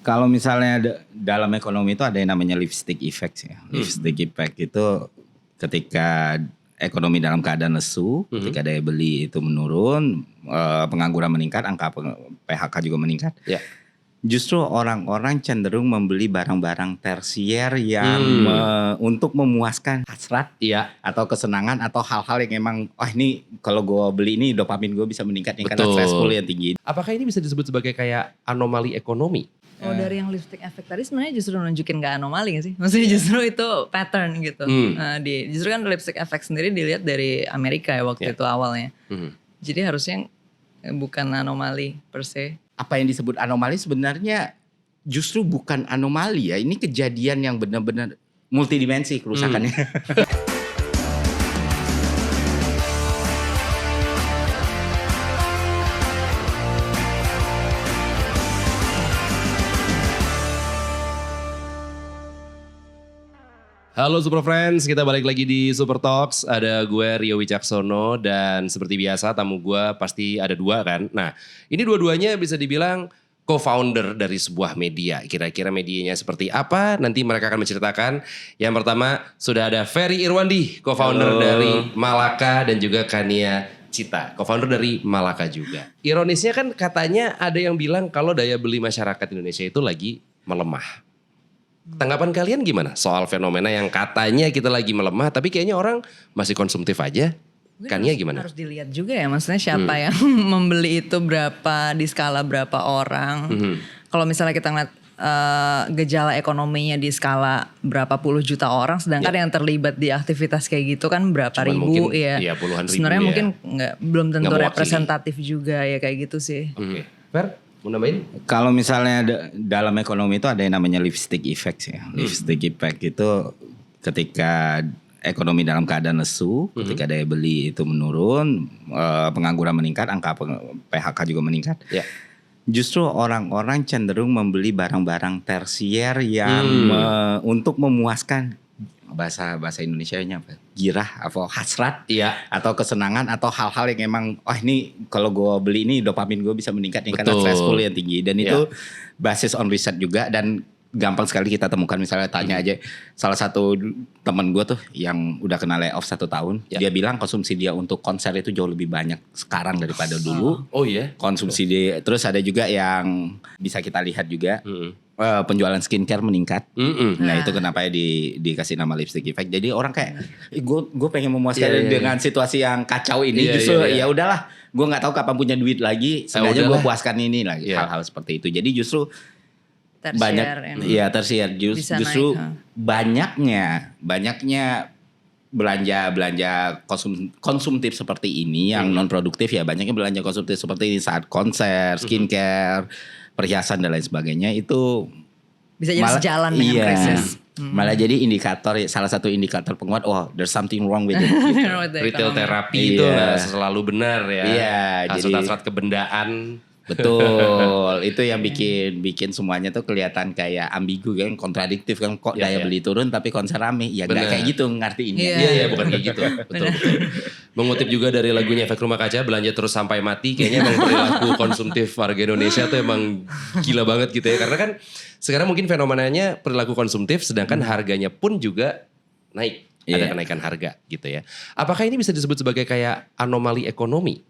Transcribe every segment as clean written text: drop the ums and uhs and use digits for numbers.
Kalau misalnya dalam ekonomi itu ada yang namanya lipstick effect ya. Lipstick effect itu ketika ekonomi dalam keadaan lesu, ketika daya beli itu menurun, pengangguran meningkat, angka PHK juga meningkat. Ya. Justru orang-orang cenderung membeli barang-barang tersier yang untuk memuaskan hasrat atau kesenangan atau hal-hal yang emang ini kalau gue beli ini dopamin gue bisa meningkat nih karena stressful yang tinggi. Apakah ini bisa disebut sebagai kayak anomali ekonomi? Oh dari yang lipstick effect tadi sebenarnya justru nunjukin gak anomali gak sih? Maksudnya justru itu pattern gitu. Justru kan lipstick effect sendiri dilihat dari Amerika ya waktu itu awalnya. Jadi harusnya bukan anomali per se. Apa yang disebut anomali sebenarnya justru bukan anomali ya. Ini kejadian yang benar-benar multidimensi kerusakannya. Halo Super Friends, kita balik lagi di Super Talks. Ada gue Rio Wicaksono dan seperti biasa tamu gue pasti ada dua kan. Nah ini dua-duanya bisa dibilang co-founder dari sebuah media. Kira-kira medianya seperti apa? Nanti mereka akan menceritakan. Yang pertama sudah ada Ferry Irwandi, co-founder dari Malaka, dan juga Kania Cita, co-founder dari Malaka juga. Ironisnya kan katanya ada yang bilang kalau daya beli masyarakat Indonesia itu lagi melemah. Tanggapan kalian gimana soal fenomena yang katanya kita lagi melemah tapi kayaknya orang masih konsumtif aja? Kania gimana? Harus dilihat juga ya, maksudnya siapa yang membeli itu berapa, di skala berapa orang. Kalau misalnya kita ngeliat gejala ekonominya di skala berapa puluh juta orang, sedangkan yang terlibat di aktivitas kayak gitu kan berapa ribu mungkin, ya. Puluhan ribu sebenarnya ya. Mungkin belum tentu Nggak representatif juga ya kayak gitu sih. Oke. Fer? Mau nambahin? Kalau misalnya dalam ekonomi itu ada yang namanya lipstick effect ya. Lipstick effect itu ketika ekonomi dalam keadaan lesu, ketika daya beli itu menurun, pengangguran meningkat, angka PHK juga meningkat. Ya. Justru orang-orang cenderung membeli barang-barang tersier yang untuk memuaskan bahasa Indonesianya apa? Girah atau hasrat atau kesenangan atau hal-hal yang emang ini kalau gue beli ini dopamin gue bisa meningkat nih karena stressful yang tinggi, dan itu basis on riset juga dan gampang sekali kita temukan. Misalnya tanya aja salah satu teman gue tuh yang udah kena layoff 1 tahun, dia bilang konsumsi dia untuk konser itu jauh lebih banyak sekarang daripada dulu. Oh iya? Konsumsi dia. Terus ada juga yang bisa kita lihat juga penjualan skincare meningkat. Nah itu kenapa ya dikasih nama lipstick effect. Jadi orang kayak gue pengen memuaskan dengan situasi yang kacau ini. Justru ya udahlah, gue nggak tahu kapan punya duit lagi. Sengaja gue puaskan ini lagi. Hal-hal seperti itu. Jadi justru tersier, tersier justru banyaknya belanja konsumtif seperti ini yang non produktif ya, banyaknya belanja konsumtif seperti ini saat konser, skincare, perhiasan dan lain sebagainya itu bisa jadi sejalan dengan krisis. Malah jadi salah satu indikator penguat there's something wrong with it. Gitu. Retail terapi itu selalu benar ya. Hasrat kebendaan. Betul, itu yang bikin semuanya tuh kelihatan kayak ambigu kan, kontradiktif kan, kok daya beli turun tapi konser rame. Ya nggak kayak gitu ngertiinnya. Iya, bukan kayak gitu. Betul. Mengutip juga dari lagunya Efek Rumah Kaca, belanja terus sampai mati. Kayaknya emang perilaku konsumtif warga Indonesia tuh emang gila banget gitu ya. Karena kan sekarang mungkin fenomenanya perilaku konsumtif, sedangkan harganya pun juga naik. Ada kenaikan harga gitu ya. Apakah ini bisa disebut sebagai kayak anomali ekonomi?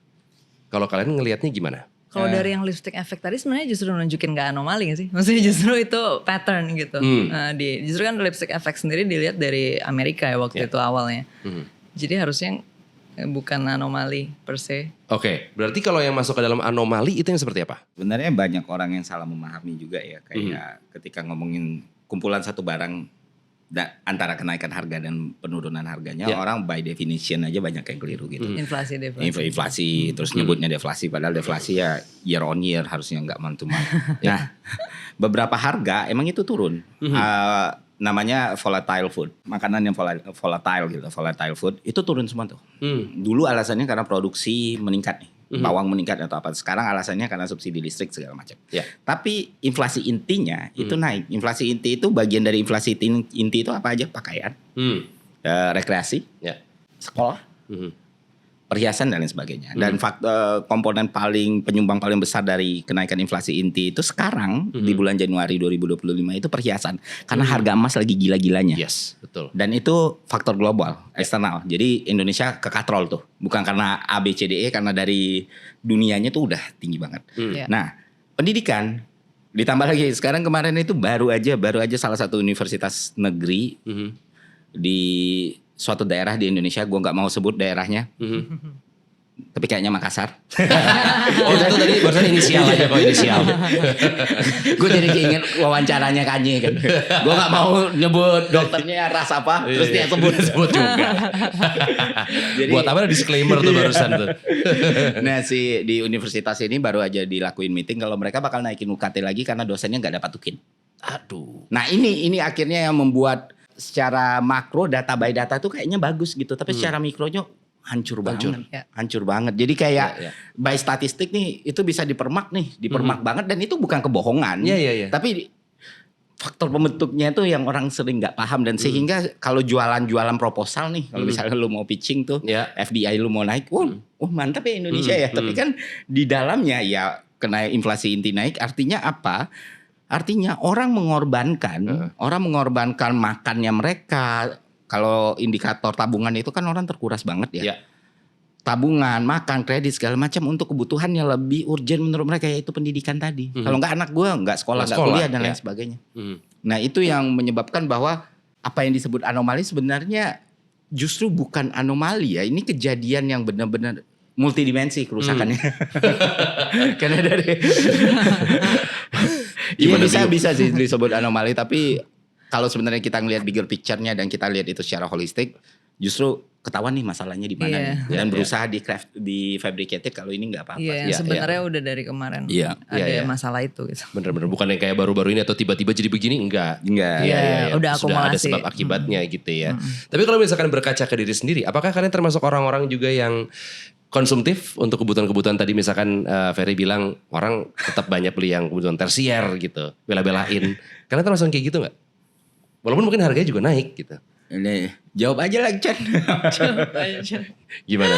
Kalau kalian ngelihatnya gimana? Kalau dari yang lipstick effect tadi sebenarnya justru nunjukin gak anomali gak sih? Maksudnya justru itu pattern gitu. Justru kan lipstick effect sendiri dilihat dari Amerika ya waktu itu awalnya. Jadi harusnya bukan anomali per se. Oke, berarti kalau yang masuk ke dalam anomali itu yang seperti apa? Sebenarnya banyak orang yang salah memahami juga ya. Kayak ketika ngomongin kumpulan satu barang antara kenaikan harga dan penurunan harganya, orang by definition aja banyak yang keliru gitu. Inflasi, deflasi. Inflasi, terus nyebutnya deflasi, padahal deflasi ya year on year, harusnya nggak month to month. Nah, beberapa harga emang itu turun. Namanya volatile food, makanan yang volatile gitu, volatile food itu turun semua tuh. Dulu alasannya karena produksi meningkat nih. Bawang meningkat atau apa. Sekarang alasannya karena subsidi listrik segala macam. Tapi inflasi intinya itu naik. Inflasi inti itu bagian dari inflasi inti itu apa aja? Pakaian, rekreasi, sekolah, perhiasan dan lain sebagainya. Dan komponen penyumbang paling besar dari kenaikan inflasi inti itu sekarang di bulan Januari 2025 itu perhiasan. Karena harga emas lagi gila-gilanya. Yes, betul. Dan itu faktor global, eksternal. Jadi Indonesia kekatrol tuh. Bukan karena ABCDE, karena dari dunianya tuh udah tinggi banget. Nah, pendidikan ditambah lagi sekarang kemarin itu baru aja salah satu universitas negeri di suatu daerah di Indonesia, gue nggak mau sebut daerahnya, tapi kayaknya Makassar. Oh itu tadi barusan inisial aja kok inisial. Gue jadi keinget wawancaranya Kanye kan. Gue nggak mau nyebut dokternya ras apa, terus dia sebut juga. Jadi, buat apa disclaimer tuh barusan tuh. Nah di universitas ini baru aja dilakuin meeting kalau mereka bakal naikin UKT lagi karena dosennya nggak dapat tukin. Aduh. Nah ini akhirnya yang membuat secara makro data by data tuh kayaknya bagus gitu, tapi secara mikronya hancur banget. Jadi kayak by statistik nih itu bisa dipermak banget, dan itu bukan kebohongan. Tapi faktor pembentuknya itu yang orang sering nggak paham, dan sehingga kalau jualan proposal nih, kalau misalnya lu mau pitching tuh, FDI lu mau naik, mantap ya Indonesia ya. Tapi kan di dalamnya ya kena inflasi inti naik, artinya apa? Artinya orang mengorbankan makannya mereka. Kalau indikator tabungan itu kan orang terkuras banget ya. Tabungan, makan, kredit segala macam untuk kebutuhan yang lebih urgent menurut mereka, yaitu pendidikan tadi. Kalau nggak anak gue nggak sekolah, nggak kuliah dan lain sebagainya. Nah itu yang menyebabkan bahwa apa yang disebut anomali sebenarnya justru bukan anomali ya. Ini kejadian yang benar-benar multidimensi kerusakannya. Karena dari bisa sih disebut anomali, tapi kalau sebenarnya kita ngelihat bigger picture-nya dan kita lihat itu secara holistik, justru ketahuan nih masalahnya di mana nih. Dan berusaha di fabricated kalau ini nggak apa-apa. Sebenarnya udah dari kemarin ada masalah itu gitu. Bener-bener bukan yang kayak baru-baru ini atau tiba-tiba jadi begini, enggak. Udah akumulasi. Sudah ada sebab akibatnya gitu ya. Tapi kalau misalkan berkaca ke diri sendiri, apakah kalian termasuk orang-orang juga yang konsumtif untuk kebutuhan-kebutuhan tadi, misalkan Ferry bilang orang tetap banyak beli yang kebutuhan tersier gitu, bela-belain. Kalian termasuk kayak gitu nggak? Walaupun mungkin harganya juga naik gitu. Ini jawab aja lah Chan. Gimana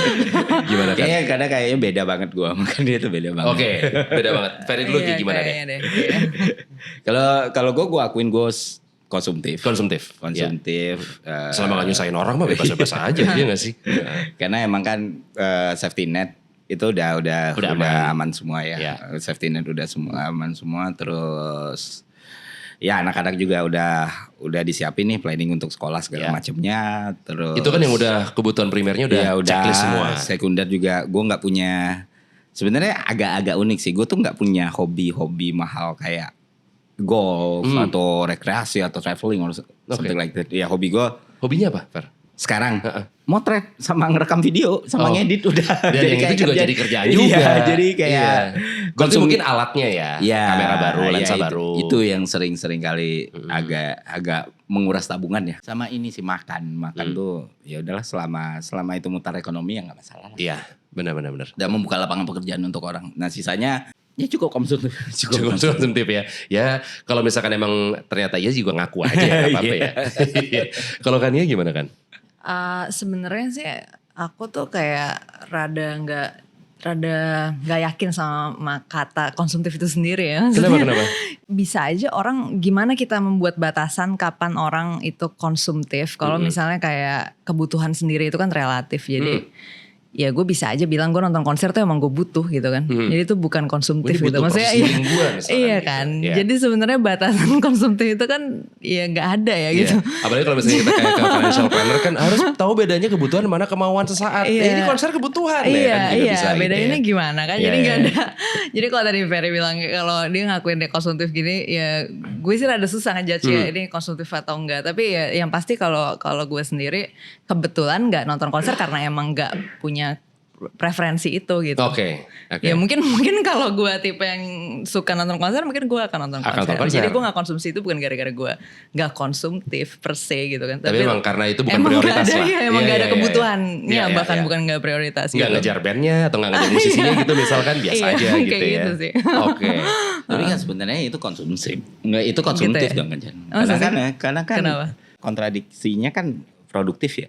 kan? Kayaknya beda banget gue, makanya itu beda banget. Oke, beda banget. Ferry dulu kayak gimana deh? Kalau gue akuin gue konsumtif. Selama gak nyusahin orang mah bebas-bebas aja, iya gak sih? Karena emang kan safety net itu udah aman semua ya. Safety net udah aman semua. Terus ya anak-anak juga udah disiapin nih planning untuk sekolah segala macamnya. Terus itu kan yang udah kebutuhan primernya udah checklist semua. Sekunder juga gue nggak punya. Sebenarnya agak unik sih. Gue tuh nggak punya hobi mahal kayak golf atau rekreasi atau traveling or something like that. Ya hobi gue. Hobinya apa, Fer? Sekarang motret sama ngerekam video sama ngedit udah. Dan yang itu juga jadi kerjaan juga. Iya, jadi kayak berarti mungkin alatnya ya, kamera baru, lensa baru. Itu yang sering kali agak menguras tabungan ya. Sama ini sih makan tuh ya udahlah selama itu mutar ekonomi ya nggak masalah. Iya, benar. Dan membuka lapangan pekerjaan untuk orang. Nah sisanya ya cukup konsumtif. Cukup konsumtif ya. Ya kalau misalkan emang ternyata iya juga ngaku aja nggak apa-apa ya. Kalau Kania gimana kan? Sebenarnya sih aku tuh kayak rada nggak yakin sama kata konsumtif itu sendiri ya. Kenapa? Bisa aja orang, gimana kita membuat batasan kapan orang itu konsumtif. Kalau misalnya kayak kebutuhan sendiri itu kan relatif, jadi ya gue bisa aja bilang gue nonton konser tuh emang gue butuh gitu kan. Jadi itu bukan konsumtif gitu. Maksudnya iya kan. Gitu. Jadi sebenarnya batasan konsumtif itu kan ya nggak ada ya gitu. Apalagi kalau misalnya kita kayak ke financial planner kan harus tahu bedanya kebutuhan mana kemauan sesaat. Ini konser kebutuhan ya kan. Bisa bedanya gitu ya. Gimana kan. Jadi nggak ada. Jadi kalau tadi Ferry bilang kalau dia ngakuin dia konsumtif gini, ya gue sih rada susah ngejudge ya ini konsumtif atau enggak. Tapi ya yang pasti kalau gue sendiri kebetulan nggak nonton konser karena emang nggak punya preferensi itu gitu. Oke. Ya mungkin kalau gue tipe yang suka nonton konser, mungkin gue akan nonton konser. Jadi gue gak konsumsi itu bukan gara-gara gue gak konsumtif per se gitu kan. Tapi emang karena itu bukan prioritas lah. Emang gak ada kebutuhan. Bahkan bukan gak prioritas. Gak ngejar bandnya atau gak ngejar musisinya gitu misalkan biasa aja gitu ya. Gitu sih. Oke. Tapi kan sebenarnya itu konsumsi. Enggak, itu konsumtif dong kan. Karena kan Kenapa? kontradiksinya kan produktif ya.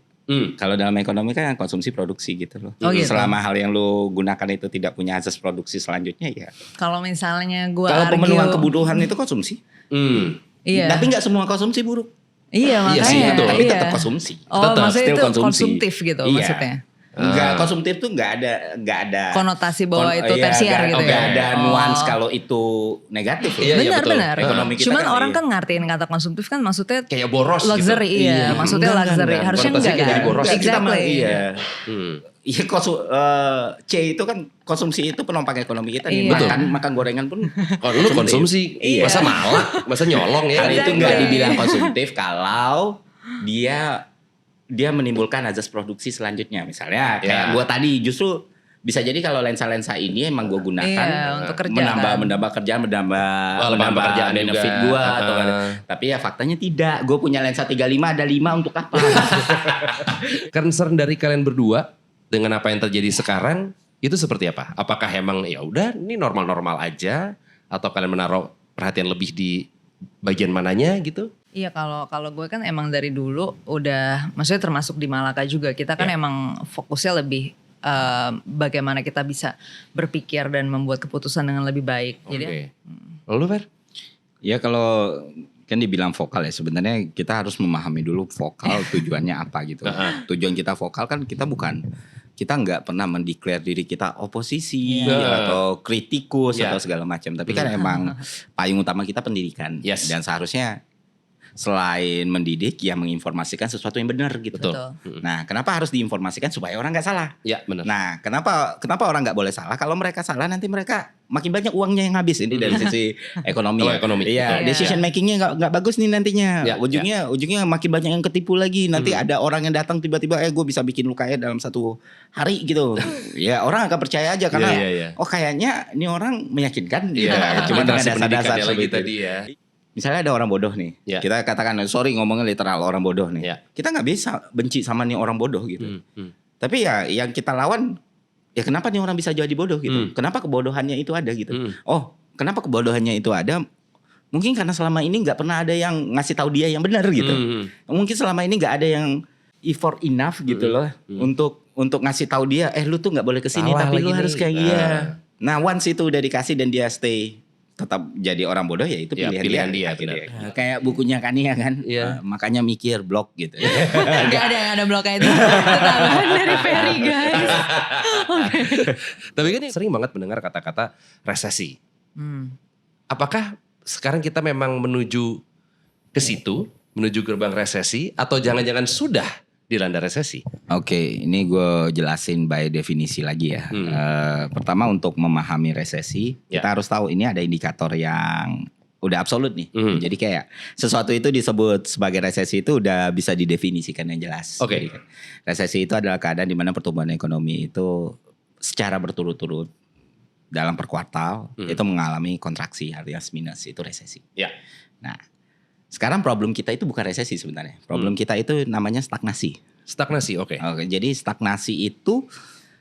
Kalau dalam ekonomi kan konsumsi produksi gitu loh. Oh, gitu. Selama hal yang lo gunakan itu tidak punya asas produksi selanjutnya ya. Kalau misalnya gue Kalau pemenuhan kebutuhan itu konsumsi. Iya. Tapi nggak semua konsumsi buruk. Iya makanya. sih, betul. Tapi Iya. tetap konsumsi. Oh Tetap maksudnya still itu konsumsi. konsumtif gitu Iya. maksudnya. Enggak, konsumtif tuh enggak ada Konotasi bahwa itu tersier gitu enggak ya. ada nuans kalau itu negatif loh. Iya, betul. Benar-benar. Ekonomi kita Cuman kan orang iya. kan ngartiin kata konsumtif kan maksudnya Kayak boros gitu. luxury iya. Maksudnya Enggak, luxury. enggak. Harusnya Konotasinya enggak kayak kan? jadi boros. Kita mah Exactly. iya. Iya C itu kan konsumsi itu penopang ekonomi kita nih. Iya. Makan gorengan pun Kalau dulu konsumsi, Iya. masa malak, masa nyolong ya. Hal itu Exactly. nggak dibilang konsumtif kalau dia menimbulkan azas produksi selanjutnya. Misalnya kayak gua tadi justru bisa jadi kalau lensa-lensa ini emang gua gunakan Iya, untuk kerja menambah kerjaan, lapangan menambah pekerjaan benefit juga. gua atau tapi ya faktanya tidak. Gua punya lensa 35 ada 5 untuk apa? Concern dari kalian berdua dengan apa yang terjadi sekarang itu seperti apa? Apakah emang ya udah ini normal-normal aja atau kalian menaruh perhatian lebih di bagian mananya gitu? Iya kalau gue kan emang dari dulu udah maksudnya termasuk di Malaka juga kita kan emang fokusnya lebih bagaimana kita bisa berpikir dan membuat keputusan dengan lebih baik. Jadi Lalu Fer? Ya kalau kan dibilang vokal ya sebenarnya kita harus memahami dulu vokal tujuannya apa gitu. Tujuan kita vokal kan kita nggak pernah mendeklar diri kita oposisi atau kritikus atau segala macam. Tapi kan emang payung utama kita pendidikan dan seharusnya selain mendidik ya menginformasikan sesuatu yang benar gitu. Betul. Nah, kenapa harus diinformasikan supaya orang nggak salah? Ya benar. Nah, kenapa orang nggak boleh salah? Kalau mereka salah nanti mereka makin banyak uangnya yang habis ini dari sisi ekonomi. Kalau ekonomi. Iya, Betul. decision makingnya nggak bagus nih nantinya. Ya, Ujungnya makin banyak yang ketipu lagi. Nanti ada orang yang datang tiba-tiba gue bisa bikin lu kaya dalam 1 hari gitu. Ya orang akan percaya aja karena oh kayaknya ini orang meyakinkan. Iya, Cuma dengan literasi pendidikan dasar-dasar dia lagi seperti tadi itu. ya. Misalnya ada orang bodoh nih, kita katakan sorry ngomongnya literal orang bodoh nih. Kita nggak bisa benci sama nih orang bodoh gitu. Tapi ya yang kita lawan, ya kenapa nih orang bisa jadi bodoh gitu? Kenapa kebodohannya itu ada gitu? Oh, kenapa kebodohannya itu ada? Mungkin karena selama ini nggak pernah ada yang ngasih tahu dia yang benar gitu. Mungkin selama ini nggak ada yang effort enough gitu loh untuk ngasih tahu dia, lu tuh nggak boleh kesini Salah tapi lu lagi harus nih. kayak dia. Nah once itu udah dikasih dan dia stay tetap jadi orang bodoh ya itu pilihan dia. Benar. Kayak bukunya Kania kan, makanya mikir blog gitu. Gak ada bloknya itu. Tambahan dari Ferry guys. Tapi kan sering banget mendengar kata-kata resesi. Apakah sekarang kita memang menuju ke situ, menuju gerbang resesi atau jangan-jangan sudah dilanda resesi? Oke, ini gue jelasin by definisi lagi ya. Pertama untuk memahami resesi, kita harus tahu ini ada indikator yang udah absolut nih. Jadi kayak sesuatu itu disebut sebagai resesi itu udah bisa didefinisikan yang jelas. Oke. Jadi, resesi itu adalah keadaan di mana pertumbuhan ekonomi itu secara berturut-turut dalam per kuartal itu mengalami kontraksi alias minus, itu resesi. Ya. Nah, sekarang problem kita itu bukan resesi sebenarnya. Problem kita itu namanya stagnasi. Stagnasi, oke. Oke, jadi stagnasi itu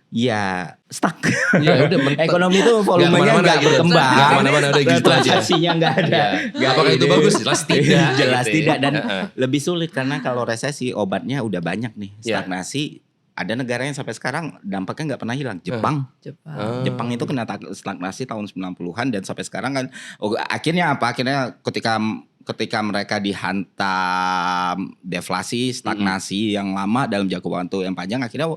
ya stuck. Ya udah mentok. Ekonomi itu volumenya kemana-mana nggak gitu. berkembang. Nggak kemana-mana, udah gitu aja. Transaksinya nggak ada. Nggak Apakah itu ini. bagus? Jelas tidak. Jelas gitu ya. tidak dan lebih sulit karena kalau resesi obatnya udah banyak nih. Ya. Stagnasi ada negara yang sampai sekarang dampaknya nggak pernah hilang. Jepang. Jepang itu kena stagnasi tahun 90-an dan sampai sekarang kan akhirnya apa? Akhirnya ketika mereka dihantam deflasi, stagnasi yang lama dalam jangka waktu yang panjang, akhirnya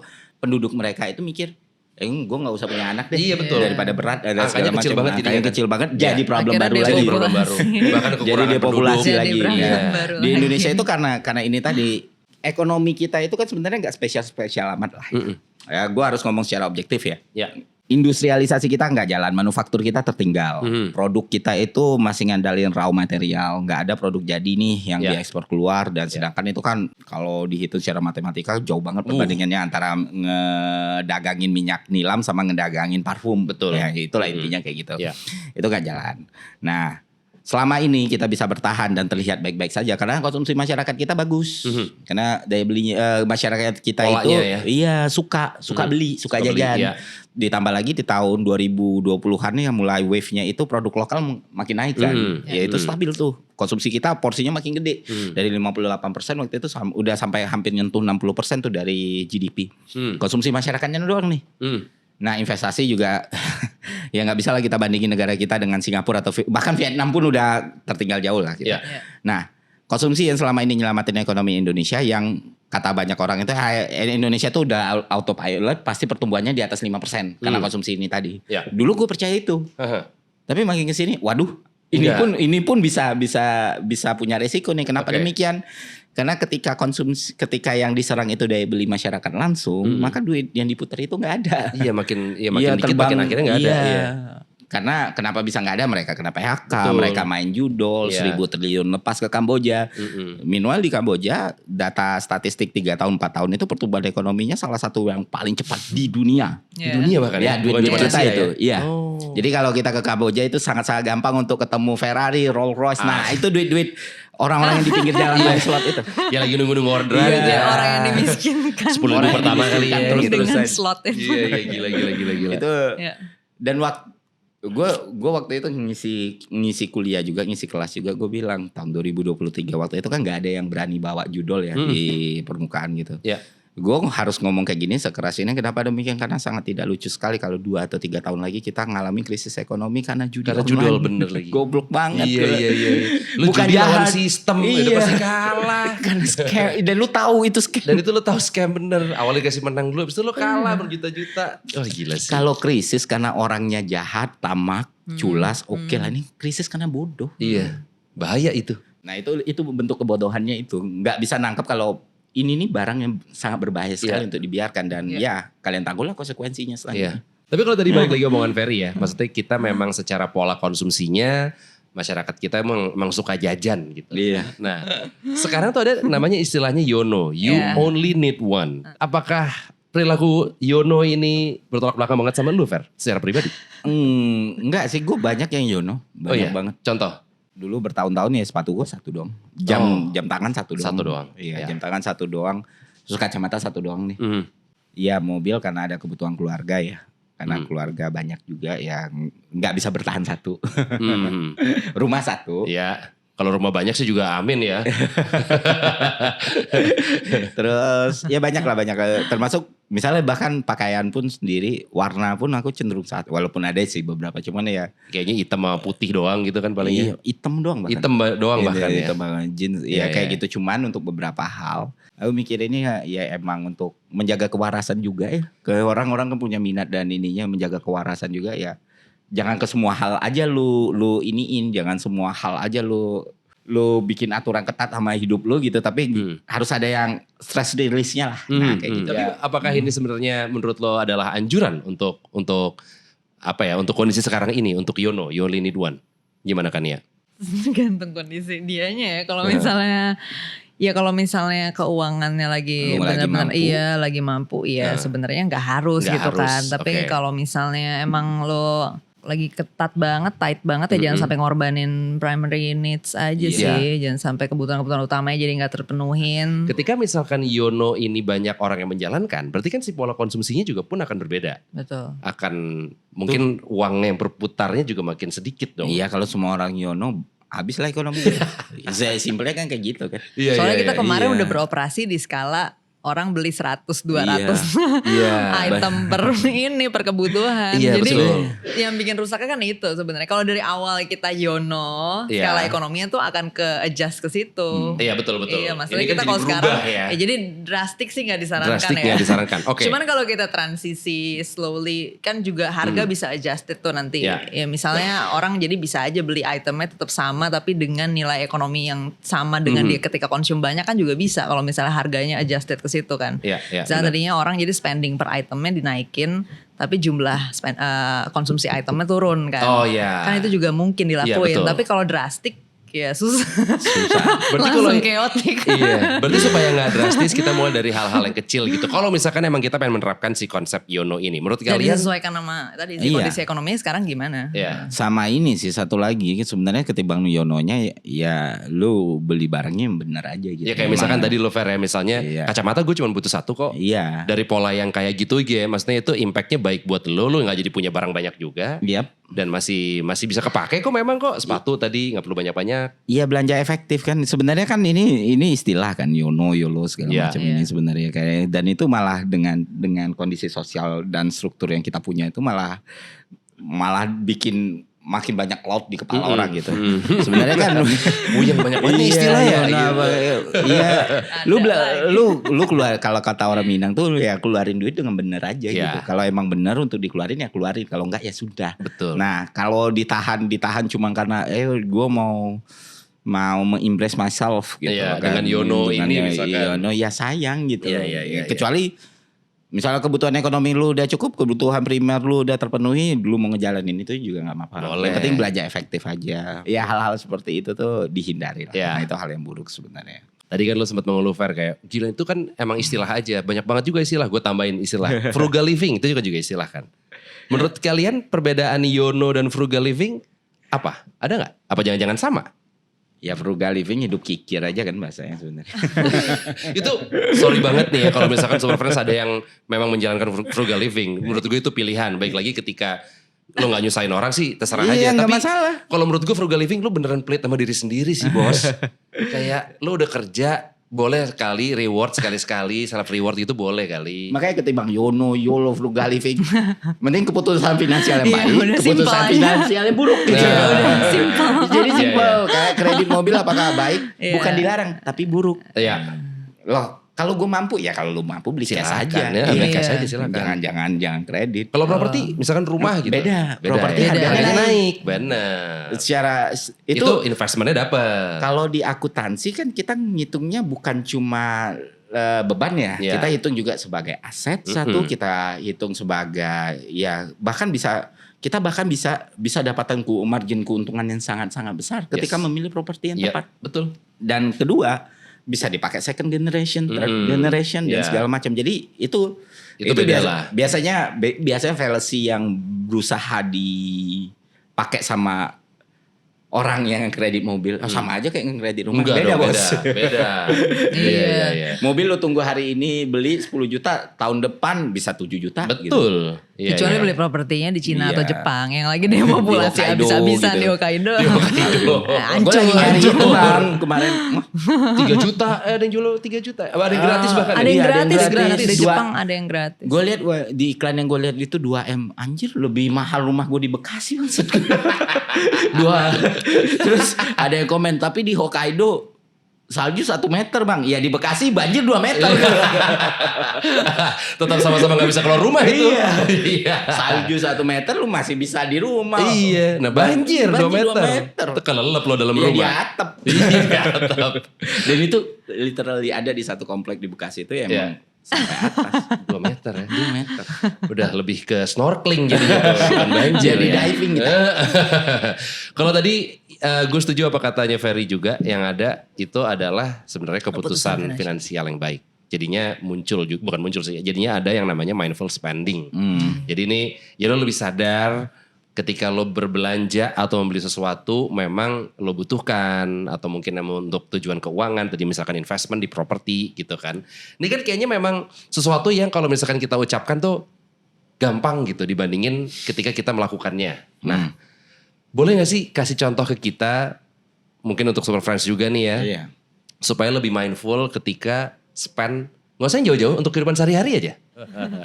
penduduk mereka itu mikir, gue nggak usah punya anak deh. Iya, betul. Daripada berat, ada Angkanya segala kecil macam. banget Angkanya jadinya. kecil banget, Iya. jadi problem Akhirnya baru dia lagi. Problem baru. Bahkan Jadi kekurangan depopulasi penduduk. lagi. Jadi Iya. baru Di lagi. Indonesia itu karena ini tadi ekonomi kita itu kan sebenarnya nggak spesial amat lah. Ya, gue harus ngomong secara objektif ya. Ya. Industrialisasi kita nggak jalan, manufaktur kita tertinggal, produk kita itu masih ngandalin raw material, nggak ada produk jadi nih yang diekspor keluar dan sedangkan itu kan kalau dihitung secara matematika jauh banget perbandingannya antara ngedagangin minyak nilam sama ngedagangin parfum. Betul. Ya itulah intinya kayak gitu. Ya. Itu nggak jalan. Nah selama ini kita bisa bertahan dan terlihat baik-baik saja karena konsumsi masyarakat kita bagus. Karena daya beli masyarakat kita Polanya itu suka beli, suka jajan. Iya. Ditambah lagi di tahun 2020-an yang mulai wave-nya itu produk lokal makin naik kan. Ya itu stabil tuh. Konsumsi kita porsinya makin gede. Dari 58% waktu itu udah sampai hampir nyentuh 60% tuh dari GDP. Konsumsi masyarakatnya doang nih. Nah investasi juga ya nggak bisa lah kita bandingin negara kita dengan Singapura atau bahkan Vietnam pun udah tertinggal jauh lah kita. Nah konsumsi yang selama ini nyelamatin ekonomi Indonesia yang kata banyak orang itu Indonesia tuh udah autopilot pasti pertumbuhannya di atas 5% karena konsumsi ini tadi. Dulu gue percaya itu. Tapi makin kesini waduh ini pun bisa punya resiko nih. Kenapa demikian? Karena ketika yang diserang itu daya beli masyarakat langsung, maka duit yang diputar itu nggak ada. Iya makin dikit makin akhirnya nggak ada. Iya. Karena kenapa bisa nggak ada? Mereka kena PHK, mereka main judol, 1.000 triliun lepas ke Kamboja. Meanwhile di Kamboja, data statistik 3 tahun 4 tahun itu pertumbuhan ekonominya salah satu yang paling cepat di dunia. Di dunia bahkan ya. Duit kita itu. Iya. Oh. Jadi kalau kita ke Kamboja itu sangat-sangat gampang untuk ketemu Ferrari, Rolls Royce. Nah itu duit-duit orang-orang yang di pinggir jalan main slot itu. Ya lagi nunggu orderan gitu ya. Orang yang dimiskinkan. 10.000 pertama kali ya. Dengan slot itu. Iya gila. Itu dan gue waktu itu ngisi kuliah juga, ngisi kelas juga, gue bilang tahun 2023 waktu itu kan nggak ada yang berani bawa judol ya di permukaan gitu. Gue harus ngomong kayak gini sekeras ini kenapa demikian karena sangat tidak lucu sekali kalau 2 atau 3 tahun lagi kita ngalamin krisis ekonomi karena judi. Karena judol bener lagi. Goblok banget. Iya. Lu Bukan judi lawan jahat. sistem itu pasti kalah. Karena scam dan lu tahu itu scam. Dan itu lu tahu scam bener. Awalnya kasih menang dulu, habis itu lu kalah berjuta-juta. Oh gila sih. Kalau krisis karena orangnya jahat, tamak, culas, oke lah ini krisis karena bodoh. Iya. Bahaya itu. Nah itu bentuk kebodohannya itu. Nggak bisa nangkep kalau ini nih barang yang sangat berbahaya sekali untuk dibiarkan dan ya kalian tangguhlah konsekuensinya selanjutnya. Tapi kalau tadi balik lagi omongan Ferry ya, maksudnya kita memang secara pola konsumsinya masyarakat kita emang suka jajan gitu. Iya. Nah, sekarang tuh ada namanya istilahnya YONO, you only need one. Apakah perilaku YONO ini bertolak belakang banget sama lu, Fer? Secara pribadi? Enggak sih, gue banyak yang YONO, banyak banget. Contoh? Dulu bertahun-tahun ya sepatu gue 1 doang. Jam tangan 1 doang. 1 doang. Iya, jam tangan 1 doang. Terus kacamata 1 doang nih. Iya, mobil karena ada kebutuhan keluarga ya. Karena keluarga banyak juga yang nggak bisa bertahan 1. Rumah 1. Iya. Kalau rumah banyak sih juga amin ya. Terus ya banyak. Termasuk misalnya bahkan pakaian pun sendiri, warna pun aku cenderung 1. Walaupun ada sih beberapa, cuman ya kayaknya hitam sama putih doang gitu kan palingnya. Iya, hitam doang bahkan. Hitam doang bahkan ya. Hitam banget, jeans. Ya kayak gitu, cuman untuk beberapa hal. Aku mikir ini ya emang untuk menjaga kewarasan juga ya. Ke orang-orang kan punya minat dan ininya menjaga kewarasan juga ya. Jangan ke semua hal aja lu iniin, jangan semua hal aja lu bikin aturan ketat sama hidup lu gitu, tapi harus ada yang stress release-nya lah. Nah, kayak gitu. Tapi apakah ini sebenarnya menurut lo adalah anjuran untuk apa ya, untuk kondisi sekarang ini, untuk YONO, you only need one. Gimana kan ya? Gantung kondisi dianya ya. Kalau misalnya keuangannya lagi benar-benar lagi mampu sebenarnya nggak harus gitu kan. Tapi kalau misalnya emang lo lagi ketat banget, tight banget ya, jangan sampai ngorbanin primary needs aja sih. Jangan sampai kebutuhan-kebutuhan utamanya jadi gak terpenuhin. Ketika misalkan YONO ini banyak orang yang menjalankan, berarti kan si pola konsumsinya juga pun akan berbeda. Betul. Akan mungkin uang yang berputarnya juga makin sedikit dong. Iya, kalau semua orang YONO habislah ekonomi. Simpelnya kan kayak gitu kan. Soalnya kita kemarin udah beroperasi di skala orang beli 100, 200 item per kebutuhan. Iya, jadi betul. yang bikin rusaknya kan itu sebenarnya. Kalau dari awal kita YONO, skala ekonominya tuh akan ke adjust ke situ. Iya, betul. Iya, maksudnya ini kita kan kalau sekarang jadi drastik sih gak disarankan Oke. Cuman kalau kita transisi slowly kan juga harga bisa adjusted tuh nanti. Ya misalnya orang jadi bisa aja beli itemnya tetap sama tapi dengan nilai ekonomi yang sama dengan dia ketika konsum banyak kan juga bisa kalau misalnya harganya adjusted ke situ kan. Misalnya tadinya orang jadi spending per itemnya dinaikin tapi jumlah konsumsi itemnya turun kan. Kan itu juga mungkin dilakuin. Tapi kalau drastik ya susah. Berarti Langsung kalau- chaotic. Iya, berarti supaya nggak drastis kita mulai dari hal-hal yang kecil gitu. Kalau misalkan emang kita pengen menerapkan si konsep Yono ini, menurut Jadi kalian? disesuaikan sama tadi Iya. kondisi ekonomi sekarang gimana. Ya, Sama ini sih satu lagi sebenarnya ketimbang Yononya ya lu beli barangnya yang bener aja gitu. ya kayak misalkan Emang- tadi lo Fer ya, misalnya Iya. kacamata gue cuma butuh satu kok. Iya. Dari pola yang kayak gitu ya, maksudnya itu impactnya baik buat lo nggak jadi punya barang banyak juga. Yap. Dan masih bisa kepake kok memang kok. Sepatu tadi nggak perlu banyak-banyak. Iya belanja efektif kan sebenarnya kan ini istilah kan Yono, Yolo segala Iya. macam Iya. ini sebenarnya kayak dan itu malah dengan kondisi sosial dan struktur yang kita punya itu malah bikin makin banyak cloud di kepala orang gitu. Sebenarnya kan Yang banyak banget istilahnya. Iya, gitu. iya. Lu keluar kalau kata orang Minang tuh ya keluarin duit dengan bener aja Iya. gitu. Kalau emang bener untuk dikeluarin ya keluarin, kalau enggak ya sudah. Betul. Nah, kalau ditahan cuma karena gue mau mengimpress myself gitu Iya, kan. dengan Yono ini misalkan. Yono ya sayang gitu. Iya. Kecuali misalnya kebutuhan ekonomi lu udah cukup, kebutuhan primer lu udah terpenuhi, lu mau ngejalanin itu juga nggak apa-apa. Boleh. Yang penting belanja efektif aja. Ya hal-hal seperti itu tuh dihindari lah. Iya. Karena itu hal yang buruk sebenarnya. Tadi kan lo sempat mengeluh Fer kayak gila itu kan emang istilah aja. Banyak banget juga istilah. Gue tambahin istilah frugal living itu juga istilah kan. Menurut kalian perbedaan Yono dan frugal living apa? Ada nggak? Apa jangan-jangan sama? Ya frugal living hidup kikir aja kan bahasanya sebenarnya. Itu sorry banget nih ya kalau misalkan Super Friends ada yang memang menjalankan frugal living. Menurut gue itu pilihan. Baik lagi ketika lo gak nyusahin orang sih terserah Iya, aja. nggak Tapi masalah. kalau menurut gue frugal living lo beneran pelit sama diri sendiri sih bos. Kayak lo udah kerja boleh kali reward sekali-sekali. Self reward itu boleh kali. Makanya ketimbang Yono, Yolo, frugal living. Mending keputusan finansial yang Iya, baik, udah keputusan simpel aja. finansial yang buruk. Gitu. Nah. Udah simpel. Jadi Iya, simpel. Kayak kredit mobil apakah baik? Iya. Bukan dilarang, tapi buruk. Iya. Loh, kalau gue mampu ya kalau lu mampu beli cash Silakan aja. ya, ambil cash Iya. aja silakan. Jangan kredit. Kalau properti misalkan rumah gitu. Beda. Properti ya. harganya Harganya naik. naik. Benar. Secara Itu itu investmentnya dapat. kalau di akuntansi kan kita ngitungnya bukan cuma beban ya. Iya. Kita hitung juga sebagai aset satu, kita hitung sebagai ya bahkan kita bisa dapatkan margin keuntungan yang sangat-sangat besar ketika Yes. memilih properti yang Iya, tepat. betul. Dan kedua bisa dipakai second generation, third generation dan Yeah. segala macam. Jadi itu beda lah. biasanya fallacy yang berusaha dipakai sama orang yang kredit mobil. Oh, sama aja kayak kredit rumah. Enggak Beda, dong, Bos. beda. Iya. Mobil lu tunggu hari ini beli 10 juta, tahun depan bisa 7 juta gitu. Betul. Iya, Kecuali iya. beli propertinya di Cina Iya. atau Jepang yang lagi depopulasi Di Hokkaido habis-habisan gitu. di Hokkaido. Di Hokkaido. Nah, Gue hancur. lagi nyari itu bang kemarin. 3 juta, ada yang jual 3 juta. Ada yang gratis bahkan. Ada ya? yang Iya, gratis, gratis. di Dua- Jepang ada yang gratis. Gue lihat di iklan yang gue lihat itu 2M. Anjir lebih mahal rumah gue di Bekasi maksud gue. Terus ada yang komen tapi di Hokkaido salju 1 meter bang. Ya di Bekasi banjir 2 meter. Tetap sama-sama gak bisa keluar rumah itu. Iya. Salju 1 meter lu masih bisa di rumah. Iya. Nah banjir 2 Banjir 2 meter. meter. Itu kelelep lo dalam Ya di rumah. atap. Iya di atap. Dan itu literally ada di satu komplek di Bekasi itu ya emang Iya. sampai atas 2 meter ya. 2 meter. Udah lebih ke snorkeling jadi bukan banjir Jadi ya. diving kita. Kalau tadi gue setuju apa katanya Ferry juga, yang ada itu adalah sebenarnya keputusan Keputusan finansial yang baik. Jadinya bukan muncul sih, jadinya ada yang namanya mindful spending. Jadi ini ya lo lebih sadar ketika lo berbelanja atau membeli sesuatu memang lo butuhkan atau mungkin emang untuk tujuan keuangan, tadi misalkan investment di properti gitu kan. Ini kan kayaknya memang sesuatu yang kalau misalkan kita ucapkan tuh gampang gitu dibandingin ketika kita melakukannya. Nah, boleh gak sih kasih contoh ke kita, mungkin untuk Super Friends juga nih ya, Iya. supaya lebih mindful ketika spend, gak usah yang jauh-jauh untuk kehidupan sehari-hari aja.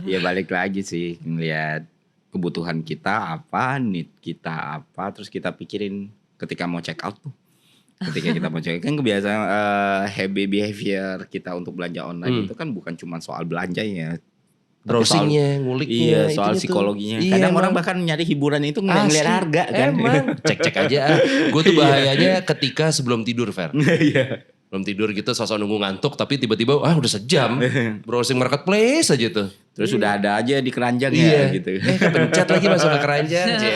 Ya balik lagi sih ngelihat kebutuhan kita apa, need kita apa, terus kita pikirin ketika mau check out tuh. Ketika kita mau check out kan kebiasaan habit behavior kita untuk belanja online itu kan bukan cuma soal belanjanya. tapi Browsingnya, soal- nguliknya. Iya, soal itunya tuh. psikologinya. Iya, Kadang emang. orang bahkan nyari hiburan itu ngeliat Asli, harga kan. Emang. Cek-cek aja. Gue tuh bahayanya ketika sebelum tidur, Fer. Iya. Belum tidur gitu, sosok nunggu ngantuk, tapi tiba-tiba udah sejam. Browsing marketplace aja tuh. Terus udah ada aja di keranjang Iya. ya gitu. Kepencet lagi masuk ke keranjang. Cie.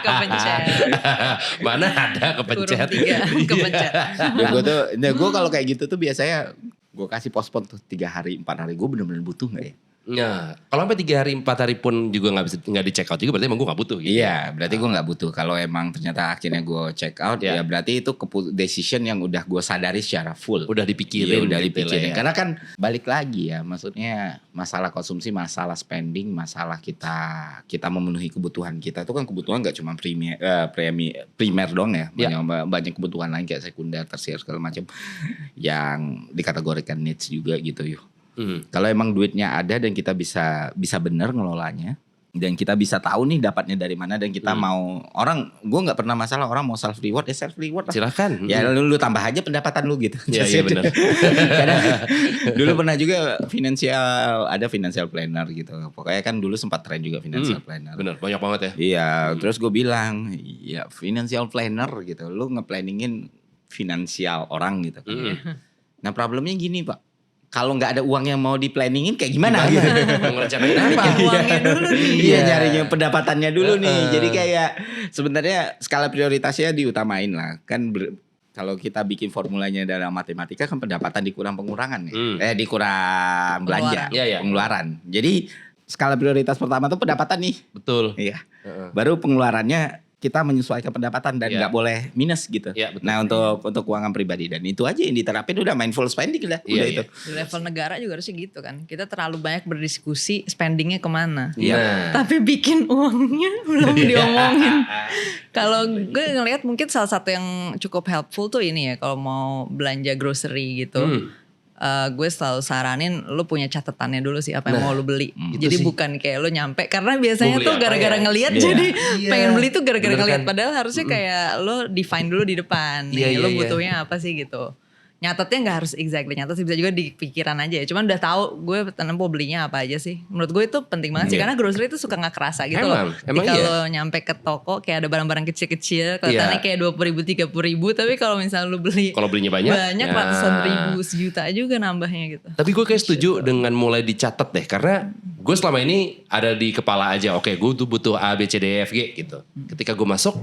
Kepencet. Mana ada kepencet. Huruf 3 kepencet. Gue kalau kayak gitu tuh biasanya gue kasih postpone tuh 3 hari 4 hari. Gue bener-bener butuh nggak ya? Nah, kalau sampai 3 hari 4 hari pun juga nggak di check out juga berarti emang gue nggak butuh gitu. Iya, berarti gue nggak butuh. Kalau emang ternyata akhirnya gue check out, ya berarti itu decision yang udah gue sadari secara full. Udah dipikirin. Udah gitu dipikirin. lah ya. Karena kan balik lagi ya, maksudnya masalah konsumsi, masalah spending, masalah kita memenuhi kebutuhan kita. Itu kan kebutuhan nggak cuma primer dong ya. Banyak kebutuhan lain kayak sekunder, tersier segala macam yang dikategorikan needs juga gitu yuk. Kalau emang duitnya ada dan kita bisa benar ngelolanya dan kita bisa tahu nih dapatnya dari mana dan kita mau gue nggak pernah masalah orang mau self reward lah. Silakan. Ya lu tambah aja pendapatan lu gitu. Iya benar. Karena dulu pernah juga financial planner gitu. Pokoknya kan dulu sempat tren juga financial planner. Benar, banyak banget ya. Iya, terus gue bilang ya financial planner gitu. Lu nge-planningin finansial orang gitu. Nah problemnya gini Pak. Kalau nggak ada uang yang mau di-planningin kayak gimana? Gitu. Mau ngerencanain apa? Bikin uangnya dulu nih. Iya nyarinya pendapatannya dulu nih. Jadi kayak sebenarnya skala prioritasnya diutamain lah. Kan kalau kita bikin formulanya dalam matematika kan pendapatan dikurang pengurangan ya. Dikurang belanja, pengeluaran. Jadi skala prioritas pertama tuh pendapatan nih. Betul. Iya. Baru pengeluarannya kita menyesuaikan pendapatan dan nggak boleh minus gitu. Nah untuk keuangan pribadi dan itu aja yang diterapin udah mindful spending lah. Udah itu. Di level negara juga harusnya gitu kan. Kita terlalu banyak berdiskusi spendingnya kemana. Iya. Tapi bikin uangnya belum diomongin. Kalau gue ngelihat mungkin salah satu yang cukup helpful tuh ini ya. Kalau mau belanja grocery gitu. Gue selalu saranin lu punya catatannya dulu sih apa yang mau lu beli. Jadi bukan kayak lu nyampe karena biasanya tuh gara-gara ngelihat jadi pengen beli tuh gara-gara ngelihat padahal harusnya kayak lu define dulu di depan. Lu butuhnya apa sih gitu. Nyatetnya gak harus exactly nyatet sih, bisa juga di pikiran aja ya. Cuman udah tahu gue mau belinya apa aja sih. Menurut gue itu penting banget sih karena grocery itu suka gak kerasa gitu loh. Ketika lo nyampe ke toko kayak ada barang-barang kecil-kecil kelihatannya kayak 20.000 30.000 tapi kalau misalnya lo kalau belinya banyak ratusan ribu sejuta juga nambahnya gitu. Tapi gue kayak setuju dengan mulai dicatat deh karena gue selama ini ada di kepala aja. Oke, gue tuh butuh A B C D E F G gitu. Ketika gue masuk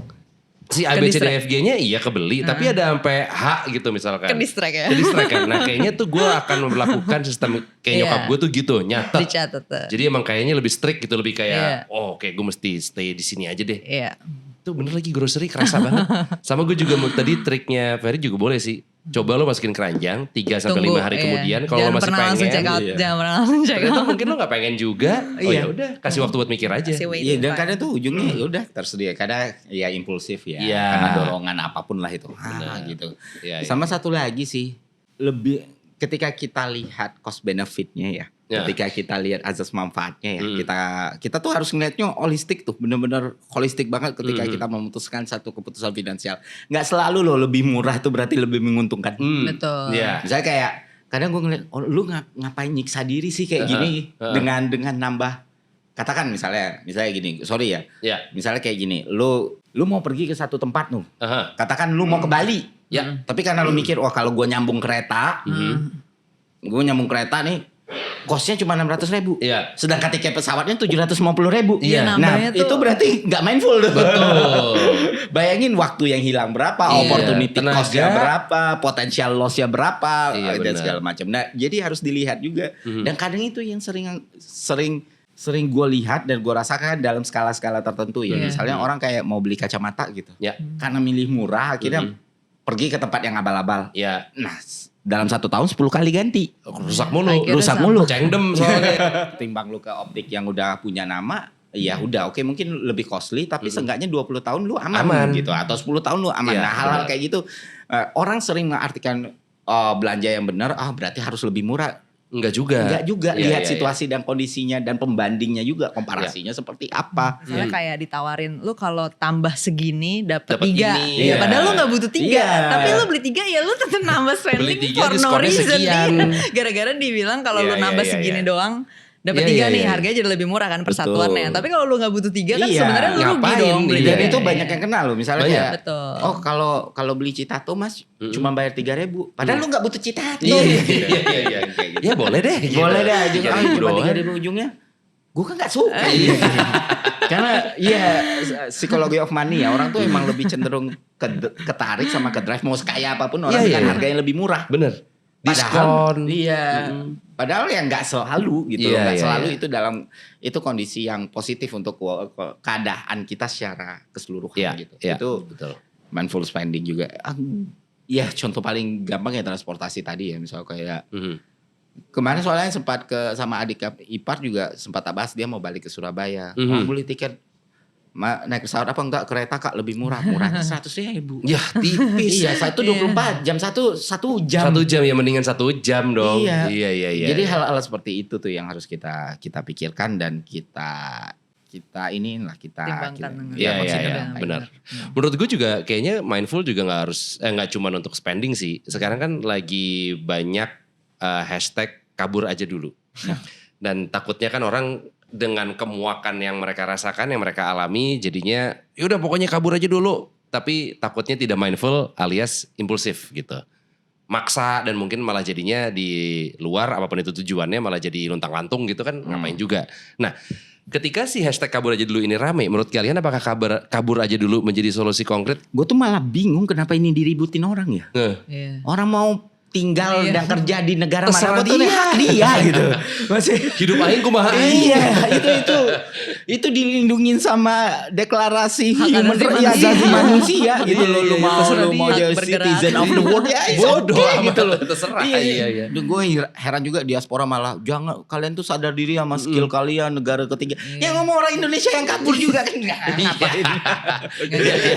si A B C D E F G-nya kebeli, tapi ada sampai H gitu misalkan. Ke-distract ya. Ke-distract kan. Nah, kayaknya tuh gue akan melakukan sistem kayak nyokap gue tuh gitu, nyatet. Dicatat. Jadi emang kayaknya lebih strict gitu, lebih kayak oke, gue mesti stay di sini aja deh. Iya. Itu bener lagi grocery kerasa banget. Sama gue juga tadi triknya Ferry juga boleh sih. Coba lo masukin keranjang 3 sampai 5 hari kemudian kalau lo masih pengen. Jangan pernah langsung check out. Mungkin lo gak pengen juga. Ya udah, kasih waktu buat mikir aja. Iya, dan kadang tuh ujungnya ya udah tersedia. Kadang ya impulsif ya. Karena dorongan apapun lah itu. Gitu. Sama satu lagi sih, lebih ketika kita lihat cost benefitnya ya. Ketika kita lihat azas manfaatnya ya, kita tuh harus ngeliatnya holistik tuh, bener-bener holistik banget ketika kita memutuskan satu keputusan finansial. Nggak selalu loh lebih murah tuh berarti lebih menguntungkan. Betul. Misalnya kayak kadang gue ngeliat, lu ngapain nyiksa diri sih kayak gini dengan nambah, katakan misalnya gini, sorry ya, misalnya kayak gini, lu mau pergi ke satu tempat tuh, katakan lu mau ke Bali, tapi karena lu mikir, wah kalau gue nyambung kereta nih. Kosnya cuma 600.000. Sedangkan tiket pesawatnya 750.000. Nah itu berarti nggak mindful tuh. Betul. Bayangin waktu yang hilang berapa, opportunity costnya berapa, potensial lossnya berapa, dan segala macam. Nah jadi harus dilihat juga. Dan kadang itu yang sering gue lihat dan gue rasakan dalam skala-skala tertentu ya. Misalnya orang kayak mau beli kacamata gitu. Karena milih murah akhirnya pergi ke tempat yang abal-abal. Nah dalam 1 tahun 10 kali ganti. Rusak mulu. Cengdem soalnya. Timbang lu ke optik yang udah punya nama, ya udah oke mungkin lebih costly tapi seenggaknya 20 tahun lu aman gitu atau 10 tahun lu aman. Nah hal-hal kayak gitu orang sering mengartikan belanja yang benar berarti harus lebih murah. Enggak juga. Lihat situasi dan kondisinya dan pembandingnya juga, komparasinya seperti apa. Misalnya kayak ditawarin, lu kalau tambah segini dapat 3. ini. Padahal lu gak butuh 3. Tapi lu beli 3 ya lu tetap nambah spending for no reason. Gara-gara dibilang kalau lu nambah segini doang dapat 3 nih, harganya jadi lebih murah kan persatuannya. Tapi kalau lu gak butuh 3 kan sebenarnya lu rugi dong. Dan itu banyak yang kenal loh. Misalnya kayak, betul. kalau beli Citato mas cuma bayar 3.000. Padahal lu gak butuh Citato. Iya. Ya boleh deh. Boleh deh. Cuma 3.000 ujungnya. Gue kan gak suka. Karena psikologi of money ya, orang tuh emang lebih cenderung ketarik sama ke drive mau sekaya apapun orang dengan harganya lebih murah. Bener. Diskon. Diskon. Iya. Padahal ya nggak selalu gitu, Iya, nggak iya, selalu iya. itu kondisi yang positif untuk keadaan kita secara keseluruhan Iya, gitu. iya, Itu betul. mindful spending juga. Ya contoh paling gampang ya transportasi tadi ya, misalnya kayak kemarin soalnya sempat sama adik ipar juga sempat bahas dia mau balik ke Surabaya, mau beli tiket naik pesawat apa enggak, kereta Kak lebih murahnya 100.000. Ya tipis. Iya, 24 jam, satu jam. 1 jam ya, mendingan 1 jam dong. Iya. Iya. Jadi hal-hal seperti itu tuh yang harus kita pikirkan dan kita Timbangkan dengan Iya, consider. benar. Menurut gue juga kayaknya mindful juga nggak cuma untuk spending sih. Sekarang kan lagi banyak hashtag kabur aja dulu. Dan takutnya kan orang dengan kemuakan yang mereka rasakan, yang mereka alami, jadinya yaudah pokoknya kabur aja dulu. Tapi takutnya tidak mindful alias impulsif gitu. Maksa dan mungkin malah jadinya di luar apapun itu tujuannya malah jadi luntang-lantung gitu kan, ngapain juga. Nah, ketika si hashtag kabur aja dulu ini rame, menurut kalian apakah kabur aja dulu menjadi solusi konkret? Gue tuh malah bingung kenapa ini diributin orang ya. Iya. Orang mau tinggal dan kerja di negara Terserah mana tuh hak dia gitu. Masih Hidup aing kumaha aing. Iya, itu dilindungin sama deklarasi Hak human asasi asasi manusia gitu Iya, loh. iya, Lu mau dia jadi bergerak. citizen of the world ya Bodoh okay, amat, gitu loh. terserah. Iya. Iya. Gue heran juga diaspora malah jangan kalian tuh sadar diri sama skill kalian negara ketiga. Yang ngomong orang Indonesia yang kabur juga kan ngapain.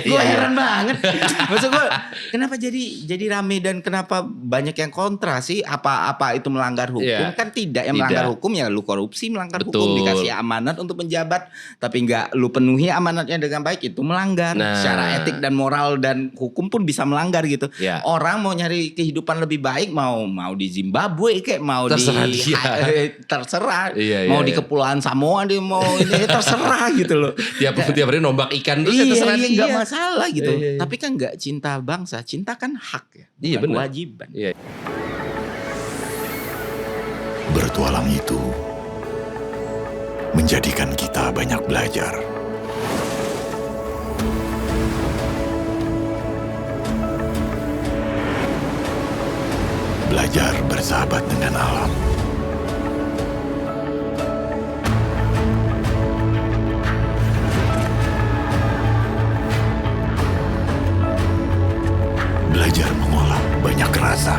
Gue heran banget. Maksud gue kenapa jadi rame dan kenapa banyak yang kontra sih? Apa itu melanggar hukum? Iya. Kan tidak. Yang Tidak. melanggar hukum ya lu korupsi melanggar Betul. hukum, dikasih amanat untuk menjabat tapi nggak lu penuhi amanatnya dengan baik, itu melanggar. Nah. Secara etik dan moral dan hukum pun bisa melanggar gitu. Iya. Orang mau nyari kehidupan lebih baik, mau di Zimbabwe kayak mau Terserah di dia. terserah. Iya, Mau iya, di iya. Kepulauan Samoa dia mau ini terserah gitu loh. Tiap hari nombak ikan terus ya terserah dia. nggak masalah gitu. Iya. Tapi kan nggak cinta bangsa, cinta kan hak ya, Iya, bukan benar. kewajiban. Iya. Bertualang itu menjadikan kita banyak belajar. Belajar bersahabat dengan alam. Belajar mengolah banyak rasa.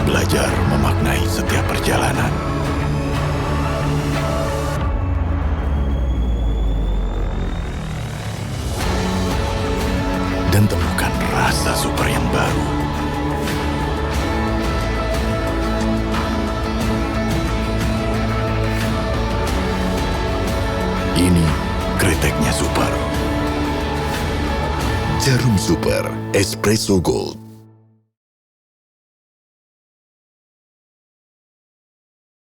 Belajar memaknai setiap perjalanan. Dan temukan rasa super yang baru. Ini kreteknya super. Jarum Super Espresso Gold.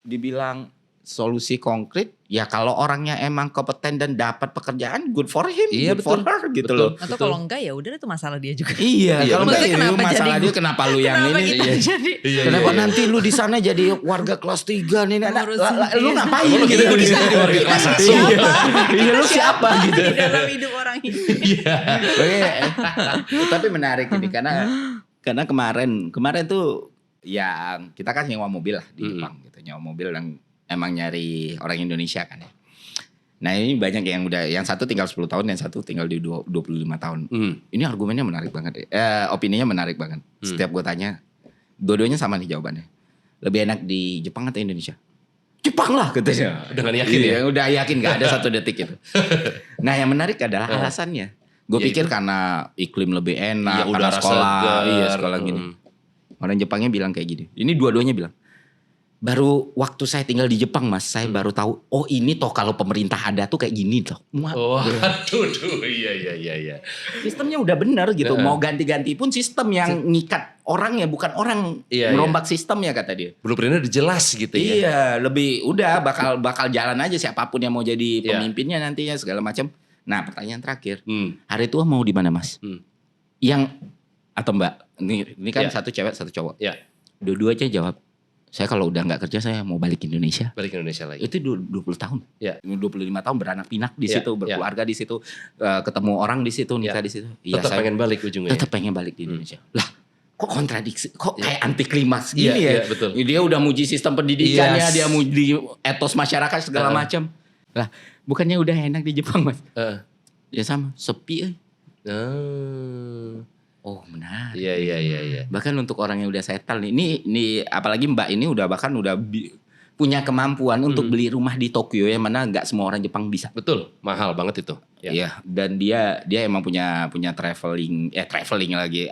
Dibilang solusi konkret ya kalau orangnya emang kompeten dan dapat pekerjaan, good for him, Iya, good for betul. her gitu Betul. loh. Atau kalau enggak ya udah itu masalah dia juga. Iya, kalau enggak Maksudnya ya kenapa masalah jadi dia kenapa lu yang Kenapa ini? kita Iya. jadi Kenapa nanti lu di sana jadi warga kelas 3 nih? Lu ngapain Lu gitu di sini jadi warga kelas satu. Iya, lu siapa gitu. di dalam hidup orang ini? Tapi menarik ini karena kemarin tuh yang kita kan nyewa mobil lah di Jepang gitu, nyewa mobil yang emang nyari orang Indonesia kan ya. Nah ini banyak yang satu tinggal 10 tahun, yang satu tinggal di 25 tahun. Ini argumennya menarik banget ya. Opininya menarik banget. Setiap gue tanya, dua-duanya sama nih jawabannya. Lebih enak di Jepang atau Indonesia? Jepang lah katanya. Dengan yakin ya? Udah yakin gak ada satu detik itu. Nah yang menarik adalah alasannya. Gue Ya, pikir karena iklim lebih enak, Iya, karena udara sekolah, segar. sekolah gini. Orang Jepangnya bilang kayak gini. Ini dua-duanya bilang. Baru waktu saya tinggal di Jepang mas, saya baru tahu, oh ini toh kalau pemerintah ada tuh kayak gini toh. Oh, aduh, iya. Sistemnya udah bener gitu, mau ganti-ganti pun sistem yang ngikat orang ya, bukan orang Iya, merombak sistem ya kata dia. Blueprintnya udah jelas gitu ya. Iya, lebih udah bakal jalan aja siapapun yang mau jadi Iya. pemimpinnya nantinya segala macam. Nah pertanyaan terakhir, Hmm. hari tua mau di mana mas? Yang atau mbak? Ini kan Iya. satu cewek satu cowok. Ya. Dua-duanya jawab, saya kalau udah nggak kerja saya mau balik ke Indonesia. Balik ke Indonesia lagi. Itu 20 tahun. Ya. 25 tahun beranak pinak di situ, berkeluarga di situ, ketemu orang di situ, nikah di situ. Tetap pengen balik ujungnya. Tetap pengen balik di Indonesia. Lah, kok kontradiksi, kok kayak anti klimaks gini ya? Iya, betul. Dia udah muji sistem pendidikannya, dia muji etos masyarakat segala macam. Lah, bukannya udah enak di Jepang, Mas? Ya sama, sepi. Oh, benar. Iya. Bahkan untuk orang yang udah settle nih, ini apalagi Mbak ini udah punya kemampuan untuk beli rumah di Tokyo yang mana nggak semua orang Jepang bisa. Betul, mahal banget itu. Iya, dan dia emang punya traveling lagi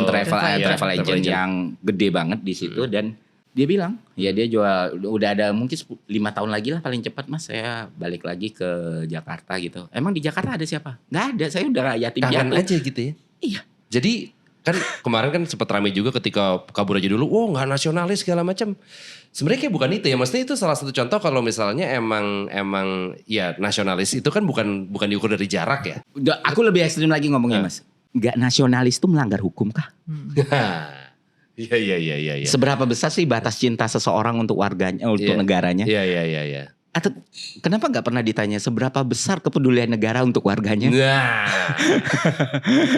travel agent yang gede banget di situ dan dia bilang, ya dia jual udah ada mungkin 5 tahun lagi lah paling cepat Mas saya balik lagi ke Jakarta gitu. Emang di Jakarta ada siapa? Nggak ada, saya udah yatim piatu aja gitu ya. Iya. Jadi kan kemarin kan sempat ramai juga ketika kabur aja dulu, nggak nasionalis segala macam. Sebenarnya kayak bukan itu ya, maksudnya itu salah satu contoh kalau misalnya emang ya nasionalis itu kan bukan diukur dari jarak ya. Aku lebih ekstrim lagi ngomongnya Mas. Nggak nasionalis itu melanggar hukum kah? Iya. Seberapa besar sih batas cinta seseorang untuk warganya, untuk negaranya? Iya. Atau kenapa nggak pernah ditanya seberapa besar kepedulian negara untuk warganya? Nah.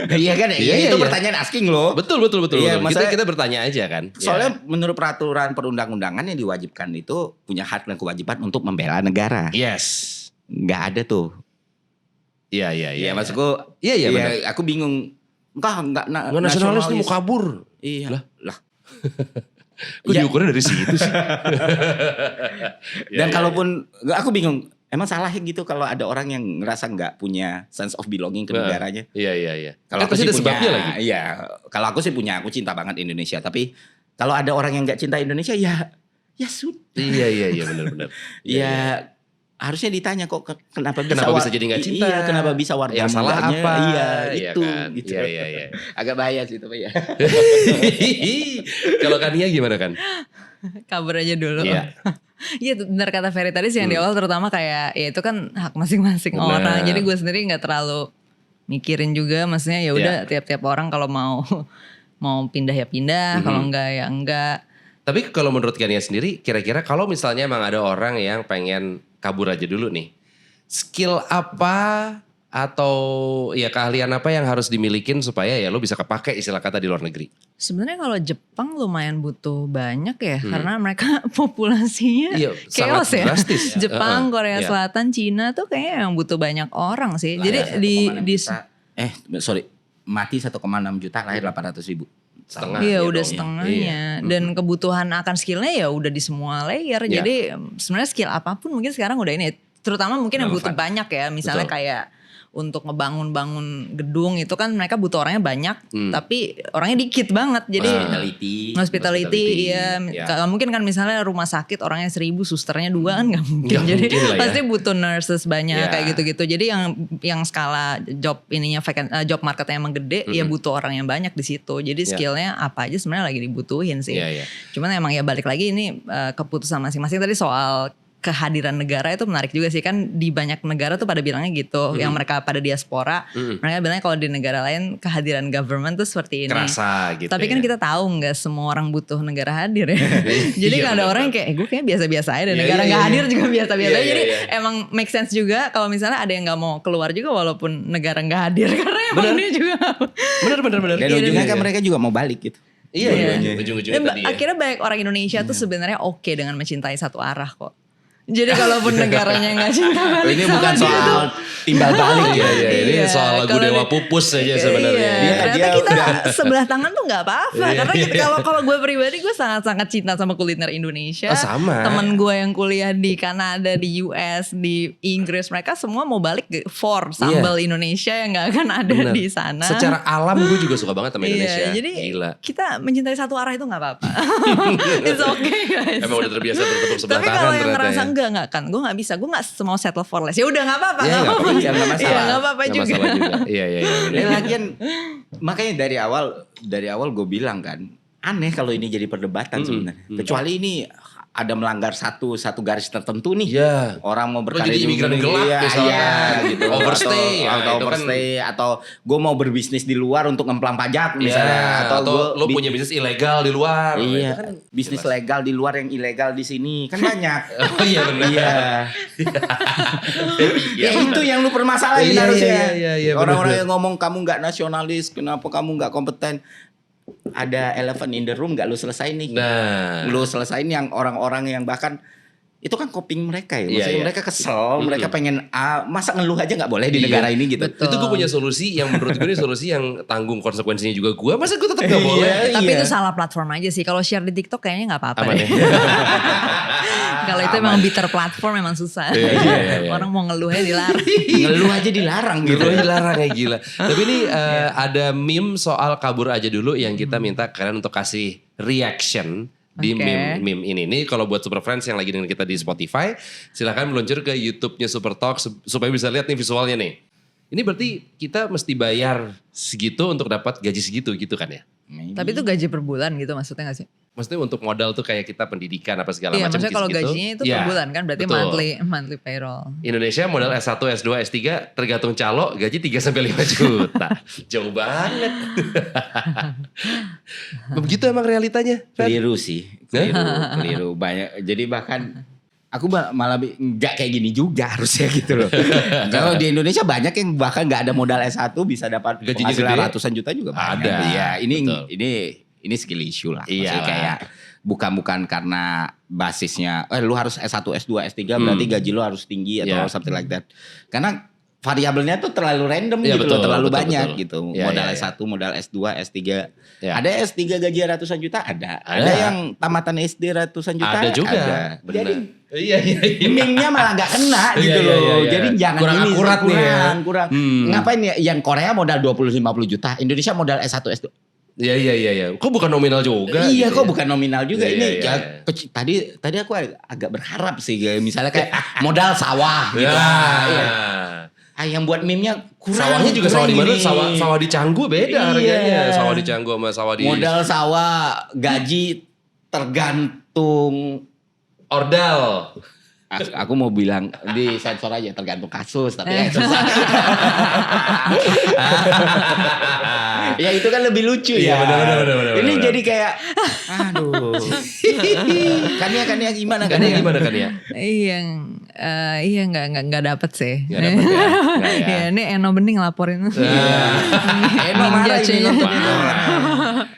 Iya kan? Itu pertanyaan asking loh. Betul. Iya, kita bertanya aja kan. Soalnya menurut peraturan perundang-undangan yang diwajibkan itu punya hak dan kewajiban untuk membela negara. Yes. Nggak ada tuh. Iya. Maksudku. Iya benar. Aku bingung. Nggak nasionalis ini mau kabur. Iya. Lah. Kok diukurnya dari situ sih? Dan kalaupun aku bingung, emang salah gitu kalau ada orang yang ngerasa nggak punya sense of belonging ke negaranya. Iya. Kalau aku sih sih punya, sebabnya lagi. Iya. Kalau aku sih punya, aku cinta banget Indonesia. Tapi kalau ada orang yang nggak cinta Indonesia, ya sudah. Iya benar. Ya harusnya ditanya kok kenapa bisa jadi nggak cinta? Iya, kenapa bisa warga yang salah apa? Iya, itu kan? gitu. Iya. Agak bahaya sih tapi ya. Kalau Kania gimana kan? Kabur aja dulu. Iya. Iya benar kata Ferry tadi sih yang di awal terutama kayak ya itu kan hak masing-masing orang. Jadi gue sendiri nggak terlalu mikirin juga, maksudnya ya udah tiap-tiap orang kalau mau pindah ya pindah, kalau enggak ya enggak. Tapi kalau menurut Kania sendiri, kira-kira kalau misalnya emang ada orang yang pengen kabur aja dulu nih, skill apa atau ya keahlian apa yang harus dimilikin supaya ya lo bisa kepake istilah kata di luar negeri? Sebenarnya kalau Jepang lumayan butuh banyak ya, karena mereka populasinya chaos ya. Drastis. Jepang, Korea Selatan, Cina tuh kayaknya yang butuh banyak orang sih. Jadi mati 1,6 juta, lahir 800.000. Setengah. Iya ya udah dong, setengahnya. Dan kebutuhan akan skillnya ya udah di semua layer. Jadi sebenarnya skill apapun mungkin sekarang udah ini. Terutama mungkin yang butuh banyak ya. Misalnya kayak untuk ngebangun gedung itu kan mereka butuh orangnya banyak. Tapi orangnya dikit banget. Jadi hospitality ya. Kalau mungkin kan misalnya rumah sakit orangnya 1,000, susternya 2 kan gak mungkin. Jadi pasti butuh nurses banyak kayak gitu-gitu. Jadi yang skala job job marketnya emang gede, ya butuh orang yang banyak di situ. Jadi skillnya apa aja sebenarnya lagi dibutuhin sih. Cuman emang ya balik lagi ini keputusan masing-masing. Tadi soal kehadiran negara itu menarik juga sih, kan di banyak negara tuh pada bilangnya gitu, yang mereka pada diaspora, mereka bilangnya kalau di negara lain kehadiran government tuh seperti ini. Kerasa gitu. Tapi kan kita tahu nggak semua orang butuh negara hadir ya. Jadi kan ada orang yang kayak gue kayak biasa-biasa aja, dan negara nggak hadir juga biasa-biasa aja. Jadi emang make sense juga kalau misalnya ada yang nggak mau keluar juga walaupun negara nggak hadir, karena emang dia juga. Bener. Dan ujungnya kan mereka juga mau balik gitu. Iya. Ujung-ujungnya tadi ya. Akhirnya banyak orang Indonesia tuh sebenarnya oke dengan mencintai satu arah kok. Jadi kalaupun negaranya gak cinta balik ini bukan soal timbal balik ya. Ini soal lagu Dewa Pupus saja sebenarnya. Ternyata kita sebelah tangan tuh gak apa-apa. Karena kalau gue pribadi gue sangat-sangat cinta sama kuliner Indonesia. Sama. Temen gue yang kuliah di Kanada, di US, di Inggris, mereka semua mau balik for sambal Indonesia yang gak akan ada di sana. Secara alam gue juga suka banget sama Indonesia. Jadi gila, kita mencintai satu arah itu gak apa-apa. It's okay guys. Emang udah terbiasa bertepuk sebelah tangan. Tapi kalau yang ngerasa ya. enggak kan, gue nggak bisa, gue nggak mau settle for less. Ya udah nggak apa-apa, nggak apa-apa, nggak masalah. Nggak apa-apa juga. Iya. Dan lagian makanya dari awal gue bilang kan, aneh kalau ini jadi perdebatan sebenarnya. Kecuali ini ada melanggar satu garis tertentu nih. Iya. Orang mau jadi berkarya di imigran negeri, gelap misalnya. iya, gitu. Overstay, ya, atau itu kan- overstay atau gue mau berbisnis di luar untuk ngemplang pajak Ya, misalnya atau lo gua punya bisnis ilegal di luar. iya, Itu kan bisnis jelas. legal di luar yang ilegal di sini kan banyak. Oh iya benar. Iya. Ya itu yang lu permasalahin Iya, harusnya. iya, Orang-orang bener. yang ngomong kamu nggak nasionalis, kenapa kamu nggak kompeten? Ada elephant in the room nggak lu selesain nih? Nah. Lu selesain yang orang-orang yang bahkan itu kan coping mereka ya. Iya, Maksudnya iya. mereka kesel, mereka pengen masa ngeluh aja nggak boleh di Iya. negara ini gitu. Betul. Itu gue punya solusi yang menurut gue ini solusi yang tanggung konsekuensinya juga gue. Masa gue tetap gak Iya, boleh? Tapi iya. itu salah platform aja sih. Kalau share di TikTok kayaknya nggak apa-apa Aman deh. ya? Kalau itu emang bitter platform emang susah. Iya. Orang mau ngeluhnya dilarang. Ngeluh aja dilarang gitu. Gitu dilarang ya gila. Tapi ini ada meme soal kabur aja dulu yang kita minta kalian untuk kasih reaction di Oke. meme ini. Nih kalau buat Super Friends yang lagi dengan kita di Spotify, silahkan meluncur ke YouTube-nya Super Talk supaya bisa lihat nih visualnya nih. Ini berarti kita mesti bayar segitu untuk dapat gaji segitu gitu kan ya? Tapi itu gaji per bulan gitu maksudnya gak sih? Maksudnya untuk modal tuh kayak kita pendidikan apa segala Iya macam maksudnya kalau gitu-gitu. gajinya itu Iya, per bulan kan berarti betul. monthly payroll. Indonesia modal S1, S2, S3 tergantung calo gaji 3-5 juta. Jauh banget. Begitu emang realitanya. Fer? Keliru sih, keliru banyak. Jadi bahkan aku malah nggak kayak gini juga harusnya gitu loh. Kalau di Indonesia banyak yang bahkan nggak ada modal S1 bisa dapat Gajinya penghasilan gede. ratusan juta juga banyak. Ada, Iya, betul. ini skill issue lah. Iya. Maksudnya kayak bukan karena basisnya lu harus S1, S2, S3 berarti gaji lu harus tinggi atau Iya. something like that. Karena variabelnya tuh terlalu random Iya, gitu betul, loh, terlalu betul, banyak betul. gitu. Iya, Modal iya, S1, modal S2, S3. Iya. Ada S3 gaji ratusan juta ada. Ada. Ada yang tamatan SD ratusan juta Ada juga. Ada. Jadi Iya. meme-nya malah nggak kena Iya, gitu iya, loh. iya, iya. Jadi jangan Kurang ini akurat nih ya. kurang. Hmm. Ngapain ya yang Korea modal 20-50 juta, Indonesia modal S1 S2. Iya. Kok bukan nominal juga? Iya gitu kok ya? bukan nominal juga Iya, ini. iya, Ya, iya. Tadi aku agak berharap sih kayak misalnya kayak modal sawah gitu. Ya. Iya. Yang buat meme-nya kurang. Sawahnya juga sawah di mana? ini. Sawah di Canggu beda Iya. harganya. Sawah di Canggu sama sawah di Modal sawah gaji tergantung. Ordal. Aku mau bilang di sensor aja tergantung kasus tapi ya susah. Ya itu kan lebih lucu Iya, ya. benar. Ini jadi kayak aduh. Kania gimana Kan ya gimana kan ya? Iya nggak dapet sih. Nggak dapet ya? Nggak ya? Iya ini Eno Bening laporin. Emang marah ini Judge-nya. nonton.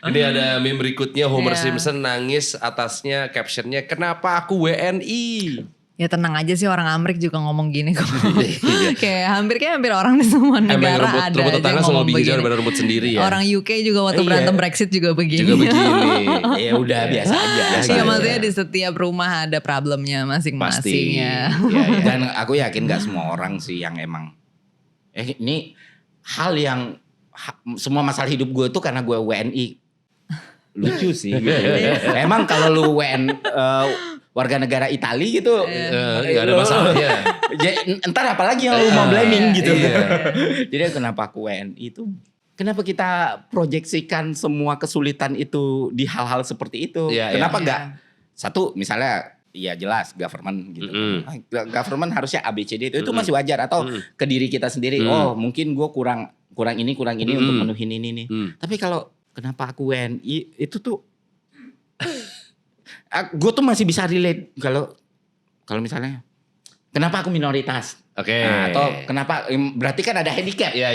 Ini ada meme berikutnya Homer Iya. Simpson nangis atasnya captionnya kenapa aku WNI? Ya tenang aja sih orang Amerika juga ngomong gini kok. kayak hampir orang di semua Emang negara rumput ada rumput aja tetangga yang selalu ngomong lebih hijau begini. daripada rumput sendiri ya. Orang UK juga waktu Iya. berantem Brexit juga begini. juga begini. Ya udah biasa aja. Iya maksudnya di setiap rumah ada problemnya masing-masing ya. Dan aku yakin gak semua orang sih yang emang ini hal yang semua masalah hidup gue tuh karena gue WNI. Lucu sih gitu. Emang kalau lu warga negara Italia gitu Nggak ada masalah ya. Entar apalagi yang lu mau blaming gitu. Iya. Jadi kenapa aku WNI itu kenapa kita proyeksikan semua kesulitan itu di hal-hal seperti itu? Iya, Kenapa iya. enggak satu misalnya ya jelas government gitu. Government harusnya ABCD itu masih wajar atau ke diri kita sendiri. Oh, mungkin gue kurang ini untuk menuhin ini nih. Tapi kalau kenapa aku WNI itu tuh gue tuh masih bisa relate kalau misalnya kenapa aku minoritas. Oke. Nah, atau kenapa berarti kan ada handicap. Iya.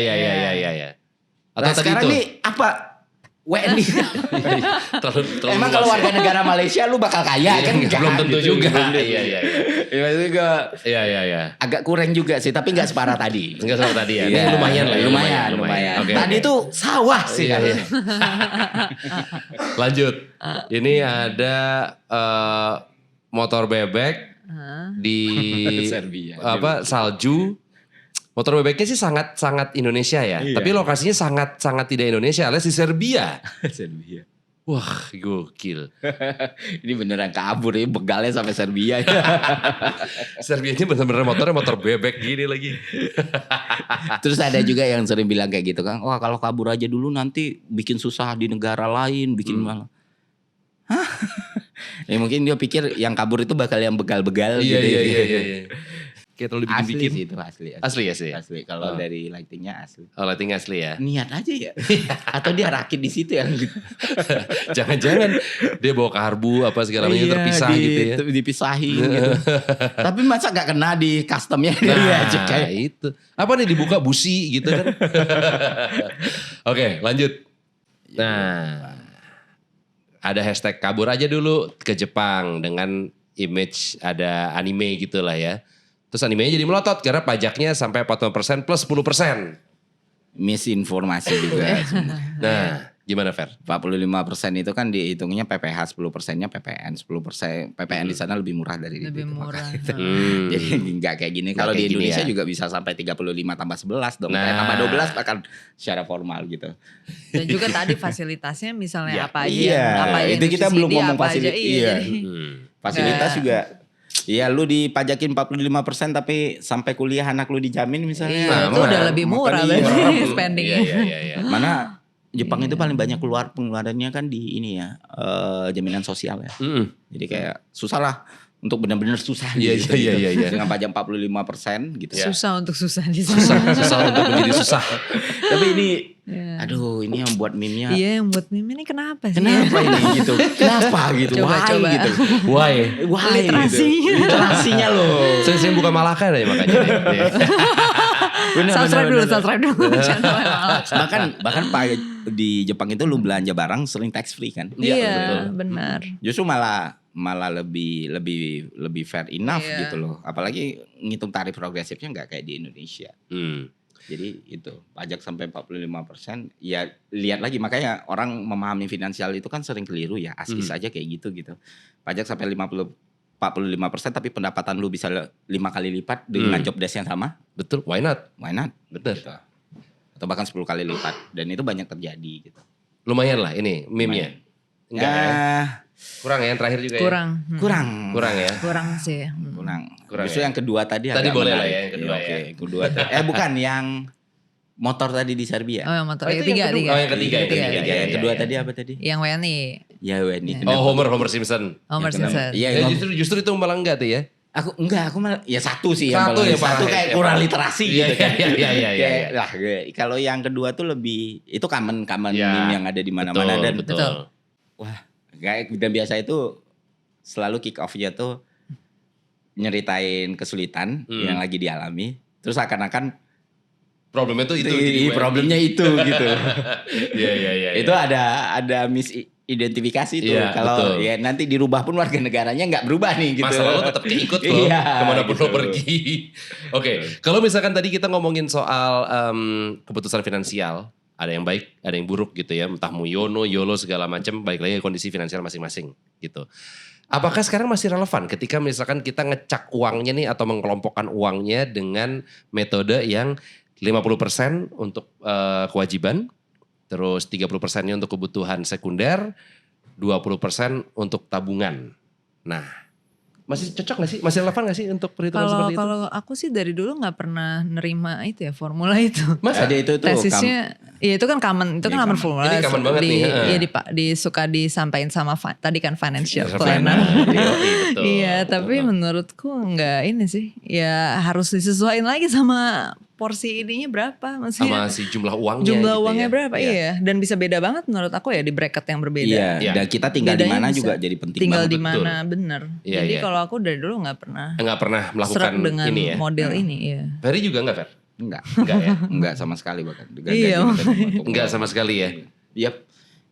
Atau Nah, tadi sekarang itu nih apa WNI? terlalu Emang luas kalau ya. warga negara Malaysia lu bakal kaya kan? Iya, belum tentu gitu. juga. Belum tentu. Iya. Ya, maksudnya gua Iya. agak kurang juga sih, tapi nggak separah tadi. Enggak sama tadi ya. Iya, Ini lumayan lah ya. Lumayan. Oke, Tadi oke. tuh sawah sih. Iya. katanya. Lanjut. Ini ada motor bebek di Serbia. salju. Motor bebeknya sih sangat Indonesia ya. Iya. Tapi lokasinya sangat tidak Indonesia, alias di Serbia. Serbia. Wah, gokil. Ini beneran kabur ya, begalnya sampai Serbia. Serbia ini bener-bener motornya motor bebek gini lagi. Terus ada juga yang sering bilang kayak gitu kan, wah kalau kabur aja dulu nanti bikin susah di negara lain, bikin malah. Hah? Ya mungkin dia pikir yang kabur itu bakal yang begal-begal Iya, gitu. iya. Kayak terlalu Asli bikin-bikin. sih itu asli. Asli ya sih? Asli. Kalau dari lightingnya asli. Oh, lighting asli ya. Niat aja ya. Atau dia rakit di situ yang gitu. Jangan-jangan dia bawa karbu apa segala macam terpisah gitu ya. Dipisahin gitu. Tapi masa gak kena di customnya dia aja kayak itu. Apa nih dibuka busi gitu kan. Oke, lanjut. Nah, ada hashtag kabur aja dulu ke Jepang dengan image ada anime gitu lah ya. Terus animenya jadi melotot karena pajaknya sampai 40% plus 10%. misinformasi juga. Nah, gimana Fer? 45% itu kan dihitungnya PPH, 10%-nya PPN, 10% PPN di sana lebih murah dari Lebih itu. murah. Jadi nggak kayak gini. Kalau di kayak gini Indonesia ya. juga bisa sampai 35 tambah 11 dong. Nah. Kayak tambah 12 bahkan secara formal gitu. Dan juga tadi fasilitasnya misalnya Ya, apa aja iya. yang apa aja Itu yang kita subsidi, belum ngomong apa aja, fasilitas. iya. Iya. Jadi, Fasilitas Kayak- juga. Iya, lu dipajakin 45% tapi sampai kuliah anak lu dijamin misalnya. Iya, itu Nah, udah lebih murah makanya berarti iya. spendingnya. Iya. Mana Jepang itu paling banyak pengeluarannya kan di ini ya, jaminan sosial ya. Jadi kayak susah lah untuk benar-benar susah Iya, gitu. iya, iya, iya. Dengan pajak 45% gitu. Susah untuk susah di sana. Susah untuk menjadi susah. Tapi ini Iya. aduh, ini yang buat meme-nya. Iya, yang buat meme ini kenapa sih? Kenapa ini gitu? Kenapa gitu? Coba, Why coba. gitu? Why? Why Literasinya. gitu? Literasinya loh. Saya buka Malaka deh makanya. Subscribe dulu channel Malak. bahkan di Jepang itu lu belanja barang sering tax free kan? Iya, benar. Justru malah lebih fair enough Iya. gitu loh. Apalagi ngitung tarif progresifnya nggak kayak di Indonesia. Jadi itu pajak sampai 45%. Ya lihat lagi, makanya orang memahami finansial itu kan sering keliru ya. Asis aja kayak gitu. Pajak sampai 45% tapi pendapatan lu bisa 5 kali lipat dengan job desk yang sama. Betul, why not? Why not? Betul. Gitu. Atau bahkan 10 kali lipat. Dan itu banyak terjadi gitu. Lumayan lah ini meme-nya. Enggak ya? Kurang ya yang terakhir juga Kurang. ya? Kurang ya? Kurang sih. Kurang. Kurang Justru ya? yang kedua tadi Tadi agak boleh lah menarik. ya, yang kedua Oke, ya. yang kedua. Bukan yang motor tadi di Serbia. Oh, yang motor. Oh, itu Tiga. yang kedua. Oh, yang ketiga. Yang kedua iya. tadi apa tadi? Yang WNI. Ya Weni. Oh, Homer Simpson. Homer Yang Simpson. Iya, Ya, justru itu malah enggak tuh ya. aku malah ya satu sih Satu yang yang parah, satu kayak ya, kurang parah. literasi Iya, gitu kan. iya. Kayak, lah, kalau yang kedua tuh lebih itu common Ya, meme yang ada di mana-mana dan Betul. wah, kayak dan biasa itu selalu kick off-nya tuh nyeritain kesulitan yang lagi dialami, terus akan-akan Problemnya tuh itu. jadi problemnya itu gitu. Iya. Itu ada misidentifikasi tuh. Iya, Kalau betul. ya nanti dirubah pun warga negaranya nggak berubah nih gitu. Masalah lo tetap keikut loh, Iya, kemanapun gitu. lo pergi. Oke, kalau misalkan tadi kita ngomongin soal keputusan finansial, ada yang baik, ada yang buruk gitu ya, entah mau YOLO segala macam, balik lagi ke kondisi finansial masing-masing gitu. Apakah sekarang masih relevan ketika misalkan kita ngecak uangnya nih atau mengelompokkan uangnya dengan metode yang 50% untuk kewajiban, terus 30%-nya untuk kebutuhan sekunder, 20% untuk tabungan. Nah, masih cocok gak sih? Masih relevan gak sih untuk perhitungan seperti itu? Kalau aku sih dari dulu nggak pernah nerima itu ya formula itu. Masa? Ada itu Tesisnya, iya itu kan common, itu kan Iya, common common. formula. Ini common banget nih, Iya suka disampaikan sama tadi kan financial Financial planner. planner. Betul. Iya, tapi menurutku nggak ini sih. Ya harus disesuaikan lagi sama porsi ininya berapa, maksudnya. Sama si jumlah uangnya Jumlah gitu uangnya ya. berapa, iya. Dan bisa beda banget menurut aku ya di bracket yang berbeda. Iya, Iya. dan kita tinggal di Bedanya mana bisa juga jadi penting tinggal banget. di mana, bener. Iya, Jadi iya. kalau aku dari dulu nggak pernah Enggak pernah melakukan serak dengan ini ya. model ini, iya. Ferry juga enggak, Fer? Enggak. Enggak ya? Enggak sama sekali bahkan. Iya, Enggak sama sekali ya. Yap.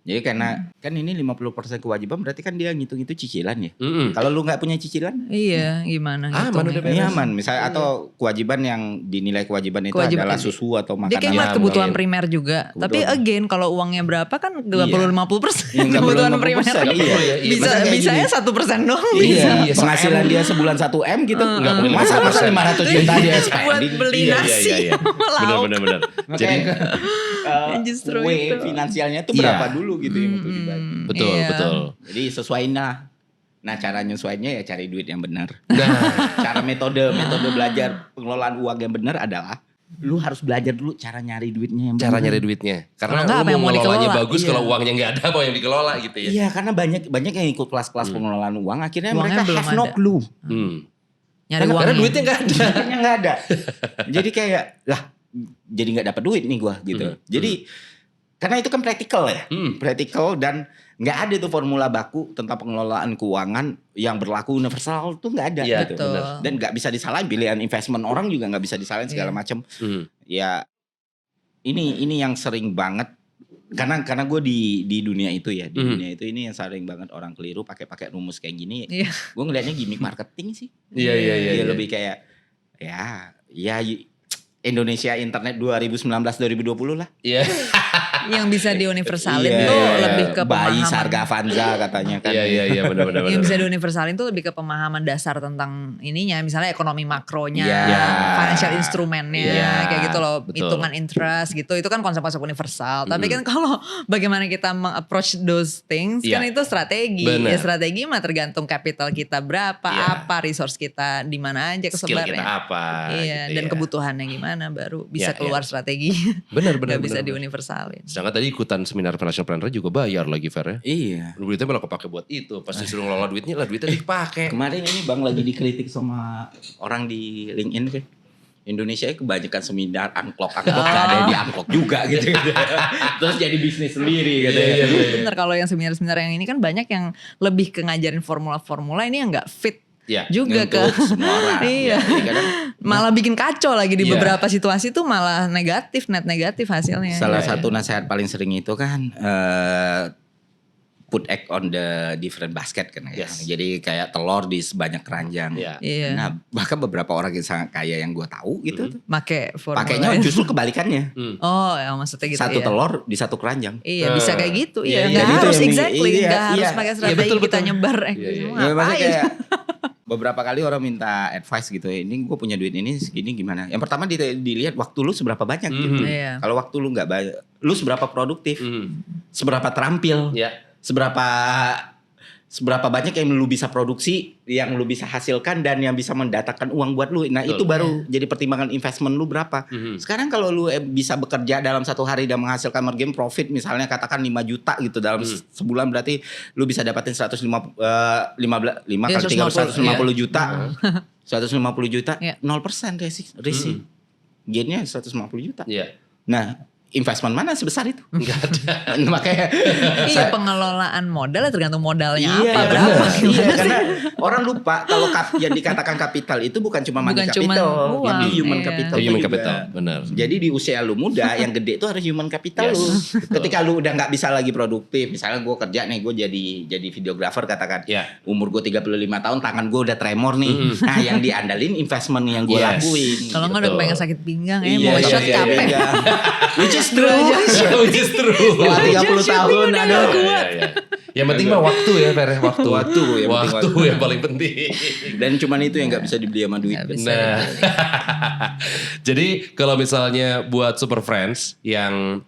Jadi karena kan ini 50% kewajiban berarti kan dia ngitung itu cicilan ya. Mm-mm. Kalau lu nggak punya cicilan, Iya, gimana Aman ngitungnya. udah beres. ini aman. Misalnya atau kewajiban yang dinilai kewajiban itu Kewajiban- adalah susu atau Dia makanan. kayak ngeliat Ya, kebutuhan mungkin. primer juga. Tapi again kalau uangnya berapa kan 50% Iya, kebutuhan 50%, primer. iya. Bisa Masa kayak bisanya gini? 1% doang. Iya, Iya, penghasilan dia sebulan 1 M gitu. Nggak boleh Masa 50%. 500 juta dia Buat spending. beli Iya, nasi iya. sama lauk. Benar. Jadi Justru way itu. finansialnya tuh Iya. berapa dulu gitu yang untuk dibagi. Betul, Iya. betul. Jadi sesuaiin lah. Nah cara nyesuainya ya cari duit yang benar. Nah, Cara metode belajar pengelolaan uang yang benar adalah lu harus belajar dulu cara nyari duitnya yang Cara benar. nyari duitnya. Karena Kalau nggak, apa lu yang mau mau ngelolanya dikelola? bagus Iya. kalau uangnya nggak ada mau yang dikelola gitu ya. Iya, karena banyak yang ikut kelas-kelas pengelolaan uang, akhirnya Uangnya mereka belum have no ada. clue. Nyari Karena uangnya. duitnya nggak ada. Duitnya nggak ada. Jadi kayak lah, jadi nggak dapat duit nih gua gitu. Jadi karena itu kan praktikal ya, praktikal dan nggak ada tuh formula baku tentang pengelolaan keuangan yang berlaku universal tuh nggak ada Iya, gitu. betul. Dan nggak bisa disalahin pilihan investment orang juga nggak bisa disalahin segala macam. Ya ini yang sering banget karena gue di dunia itu ya, di dunia itu ini yang sering banget orang keliru pakai rumus kayak gini. Iya. Gue ngelihatnya gimmick marketing sih. Iya. Dia lebih kayak ya Indonesia Internet 2019-2020 lah. Iya. Yang bisa diuniversalin Iya, tuh iya. lebih ke Bayi pemahaman. Sarga Avanza katanya kan. Iya benar. Yang bisa diuniversalin tuh lebih ke pemahaman dasar tentang ininya, misalnya ekonomi makronya, Iya. financial instrumennya, Iya, kayak gitu loh, betul. hitungan interest gitu, itu kan konsep-konsep universal. Tapi kan kalau bagaimana kita meng-approach those things, kan Iya. itu strategi. Bener. Ya strategi mah tergantung capital kita berapa, Iya. apa resource kita di mana aja Skill kesebarnya. kita apa Iya, gitu dan ya. kebutuhannya gimana baru bisa Iya, keluar iya. strategi. Benar. Gak bisa diuniversalin. Sedangkan tadi ikutan seminar financial planner juga bayar lagi Fer ya. Iya. Duitnya malah kepake buat itu. Pas disuruh ngelola duitnya duitnya dipakai. Kemarin ini Bang lagi dikritik sama orang di LinkedIn kan. Indonesia kebanyakan seminar unlock gak ada yang di-unlock juga gitu. Terus jadi bisnis sendiri gitu. Bener, kalau yang seminar-seminar yang ini kan banyak yang lebih ke ngajarin formula-formula ini yang gak fit Iya. juga ke Untuk semua orang. Iya. Ya, kadang malah bikin kacau lagi di Iya. beberapa situasi tuh malah net negatif hasilnya. salah Iya. satu nasihat paling sering itu kan put egg on the different basket kan ya. Yes. Jadi kayak telur di sebanyak keranjang. Iya. Iya. Nah, bahkan beberapa orang yang sangat kaya yang gue tahu gitu tuh Make formula. pakainya justru kebalikannya. Oh, ya maksudnya gitu. Satu iya. telur di satu keranjang. Iya, bisa kayak gitu. Iya, Iya, iya. nggak Jadi itu harus yang- exactly, iya, nggak harus iya. pakai Iya, strategi betul, kita betul. nyebar. Iya, iya. Ya, maksudnya Ngapain? kayak beberapa kali orang minta advice gitu ya. Ini gue punya duit ini segini gimana? Yang pertama dilihat waktu lu seberapa banyak gitu. Iya. Kalau waktu lu nggak banyak, lu seberapa produktif, seberapa terampil, Iya. seberapa banyak yang lu bisa produksi, yang lu bisa hasilkan dan yang bisa mendatangkan uang buat lu. Nah, Betul. itu baru jadi pertimbangan investment lu berapa. Sekarang kalau lu bisa bekerja dalam satu hari dan menghasilkan margin profit misalnya katakan 5 juta gitu dalam sebulan, berarti lu bisa dapatin 150 5 Iya, kali 3 150 juta. 150 juta, Iya. 0% risi. Gainnya 150 juta. Iya. Nah, investment mana sebesar itu? Enggak ada. Makanya Iya, pengelolaan modal tergantung modalnya Iya, apa, benar. berapa. Iya, karena orang lupa kalau yang dikatakan kapital itu bukan cuma money Bukan cuma capital, uang, tapi human iya. capital. Human juga. capital, benar. Jadi di usia lu muda yang gede itu harus human capital Yes, lu. betul. Ketika lu udah nggak bisa lagi produktif, misalnya gue kerja nih, gue jadi videographer katakan. Iya. Umur gue 35 tahun, tangan gue udah tremor nih. Nah, yang diandalin investment yang gue Yes. lakuin. Kalau nggak udah Betul. pengen sakit pinggang Iya, mau shot iya, capek. iya. Which is true. Which is true. Setelah 30 tahun, aduh. Iya. Yang penting mah waktu ya Fer, waktu. Waktu, yang penting Waktu waktu. yang paling penting. Dan cuman itu yang nggak bisa dibeli sama duit. Nggak bisa. Nah, jadi kalau misalnya buat Super Friends yang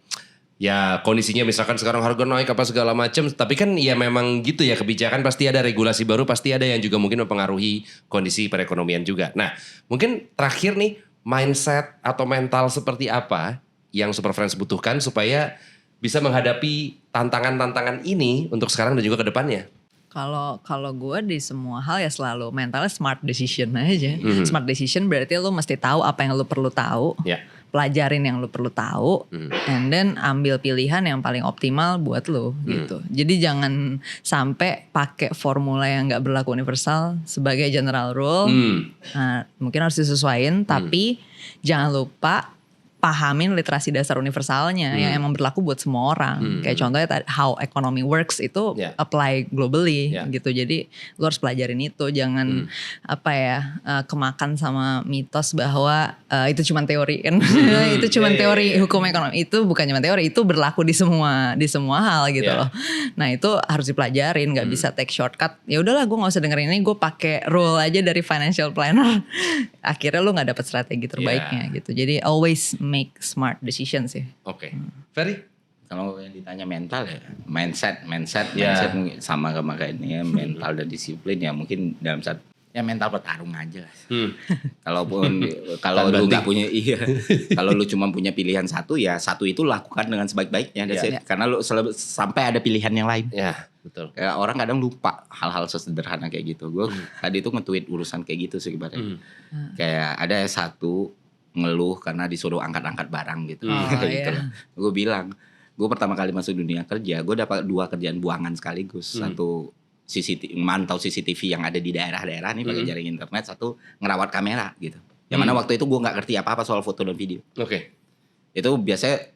ya kondisinya misalkan sekarang harga naik apa segala macam, tapi kan ya memang gitu ya kebijakan pasti ada regulasi baru, pasti ada yang juga mungkin mempengaruhi kondisi perekonomian juga. Nah, mungkin terakhir nih mindset atau mental seperti apa yang Super Friends butuhkan supaya bisa menghadapi tantangan-tantangan ini untuk sekarang dan juga ke depannya. Kalau gue di semua hal ya selalu mentalnya smart decision aja. Smart decision berarti lu mesti tahu apa yang lu perlu tahu. Ya. Pelajarin yang lu perlu tahu, and then ambil pilihan yang paling optimal buat lu gitu. Jadi jangan sampai pakai formula yang nggak berlaku universal sebagai general rule. Nah, mungkin harus disesuaikan, tapi jangan lupa pahamin literasi dasar universalnya yang emang berlaku buat semua orang. Kayak contohnya how economy works itu Yeah. apply globally Yeah. gitu. Jadi lu harus pelajarin itu, jangan kemakan sama mitos bahwa itu cuma teori kan. Itu cuma teori hukum ekonomi. Itu bukan cuma teori, itu berlaku di semua hal gitu Yeah. loh. Nah, itu harus dipelajarin, nggak bisa take shortcut. Ya udahlah, gue nggak usah dengerin ini, gue pakai rule aja dari financial planner. Akhirnya lu nggak dapet strategi terbaiknya gitu. Jadi always make smart decision sih. Oke. Ferry? Kalau yang ditanya mental ya, mindset Ya. mungkin sama kayak ini ya, mental dan disiplin ya mungkin dalam Ya mental petarung aja. Kalaupun kalau Tahan lu banting. nggak punya kalau lu cuma punya pilihan satu ya satu itu lakukan dengan sebaik-baiknya. That's it. Karena lu sampai ada pilihan yang lain. Ya, betul. Kayak orang kadang lupa hal-hal sesederhana kayak gitu. Gue tadi tuh nge-tweet urusan kayak gitu sih ibaratnya. Kayak ada satu ngeluh karena disuruh angkat-angkat barang gitu. Gitu. Gue bilang, gue pertama kali masuk dunia kerja, gue dapat 2 kerjaan buangan sekaligus. Satu mantau CCTV yang ada di daerah-daerah nih pakai jaring internet, satu ngerawat kamera gitu. Yang mana waktu itu gue nggak ngerti apa-apa soal foto dan video. Oke. Itu biasanya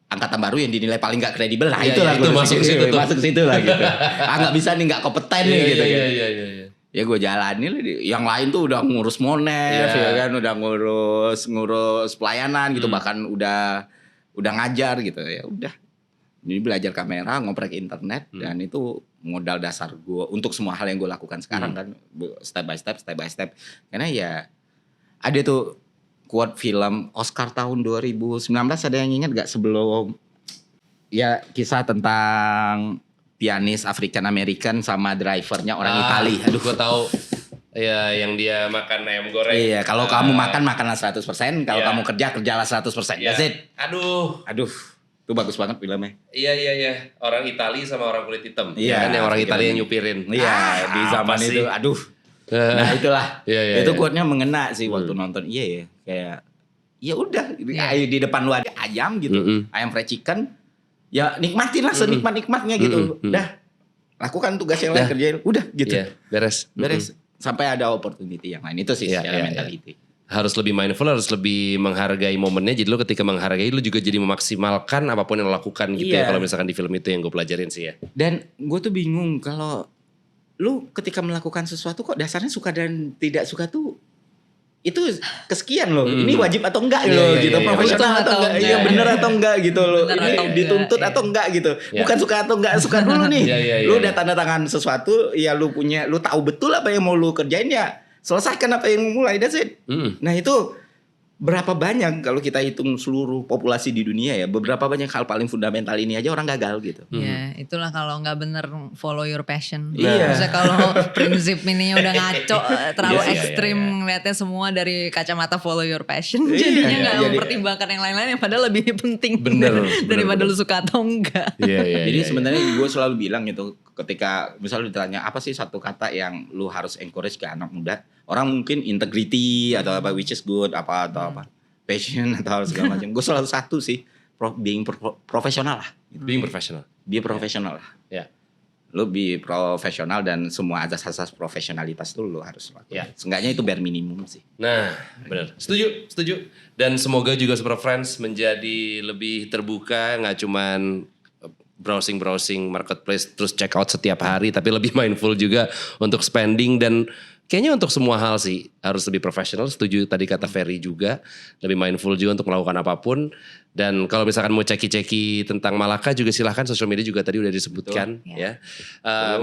angkatan baru yang dinilai paling nggak kredibel. Nah Iya, itulah iya, itu gue masuk ke situ tuh. masuk ke situ lah gitu. Nggak bisa nih, nggak kompeten nih gitu. Iya, kan. iya. Ya gue jalanin, yang lain tuh udah ngurus monet, ya kan, udah ngurus pelayanan gitu, bahkan udah ngajar gitu. Ya udah. Jadi belajar kamera, ngoprek internet, dan itu modal dasar gue untuk semua hal yang gue lakukan sekarang kan, step by step. Karena ya ada tuh quote film Oscar tahun 2019, ada yang ingat gak sebelum ya kisah tentang pianis African American sama drivernya orang Itali. Aduh, gue tahu. Ya, yang dia makan ayam goreng. Iya, kalau kamu makanlah 100%, kalau kamu kerjalah 100%. Iya. That's it. Aduh, itu bagus banget filmnya. Iya. Orang Itali sama orang kulit hitam. Iya, Kan yang orang African Itali yang nyupirin. Iya, di zaman apa itu, sih? aduh. Nah itulah, Iya, itu iya. quote-nya mengena sih waktu nonton. Iya ya, kayak ya udah di depan lu ada ayam gitu, ayam fried chicken, ya nikmatin lah senikmat-nikmatnya gitu. Udah, lakukan tugas yang lain, kerjain, udah gitu. Iya, beres. Sampai ada opportunity yang lain, itu sih Iya, secara iya, mentality. Harus lebih mindful, harus lebih menghargai momennya. Jadi lo ketika menghargai, lo juga jadi memaksimalkan apapun yang lo lakukan gitu ya. Iya. Kalau misalkan di film itu yang gue pelajarin sih ya. Dan gue tuh bingung kalau lu ketika melakukan sesuatu kok dasarnya suka dan tidak suka tuh itu kesekian loh. Ini wajib atau enggak loh gitu. Profesional atau enggak? Iya bener atau enggak gitu loh. Bener Ini atau enggak, dituntut atau enggak gitu. Bukan suka atau enggak suka dulu nih. Lu udah tanda tangan sesuatu, ya lu tahu betul apa yang mau lu kerjain, ya selesaikan apa yang mulai, that's it. Nah itu berapa banyak kalau kita hitung seluruh populasi di dunia ya, beberapa banyak hal paling fundamental ini aja orang gagal gitu. Ya, itulah kalau nggak bener follow your passion. Iya. Maksudnya kalau prinsip ininya udah ngaco, terlalu Iya, ekstrim ngeliatnya semua dari kacamata follow your passion. Jadinya nggak mempertimbangkan yang lain-lain yang padahal lebih penting daripada lu suka atau enggak. Jadi sebenarnya gue selalu bilang gitu, ketika misalnya ditanya apa sih satu kata yang lu harus encourage ke anak muda, orang mungkin integrity atau apa, which is good atau apa, passion atau segala macam. Gue selalu satu sih, being profesional lah. Gitu. Being professional. Be profesional lah. Ya. Lu be profesional dan semua asas-asas profesionalitas tuh lu harus lakukan. Ya. Seenggaknya itu bare minimum sih. Nah, benar. Setuju. Dan semoga juga Super Friends menjadi lebih terbuka, nggak cuman browsing marketplace terus check out setiap hari, tapi lebih mindful juga untuk spending, dan kayaknya untuk semua hal sih harus lebih profesional. Setuju tadi kata Ferry juga, lebih mindful juga untuk melakukan apapun. Dan kalau misalkan mau ceki-ceki tentang Malaka juga silahkan, sosial media juga tadi udah disebutkan. Ya.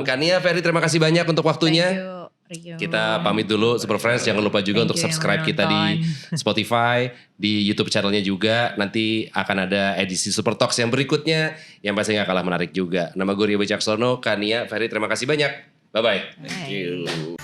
Kania, Ferry, terima kasih banyak untuk waktunya. Kita pamit dulu Super Friends, jangan lupa juga untuk subscribe kita di Spotify, di YouTube channelnya juga. Nanti akan ada edisi Super Talks yang berikutnya yang pasti gak kalah menarik juga. Nama gue Rio Wicaksono, Kania, Ferry, terima kasih banyak. Bye-bye. Thank you.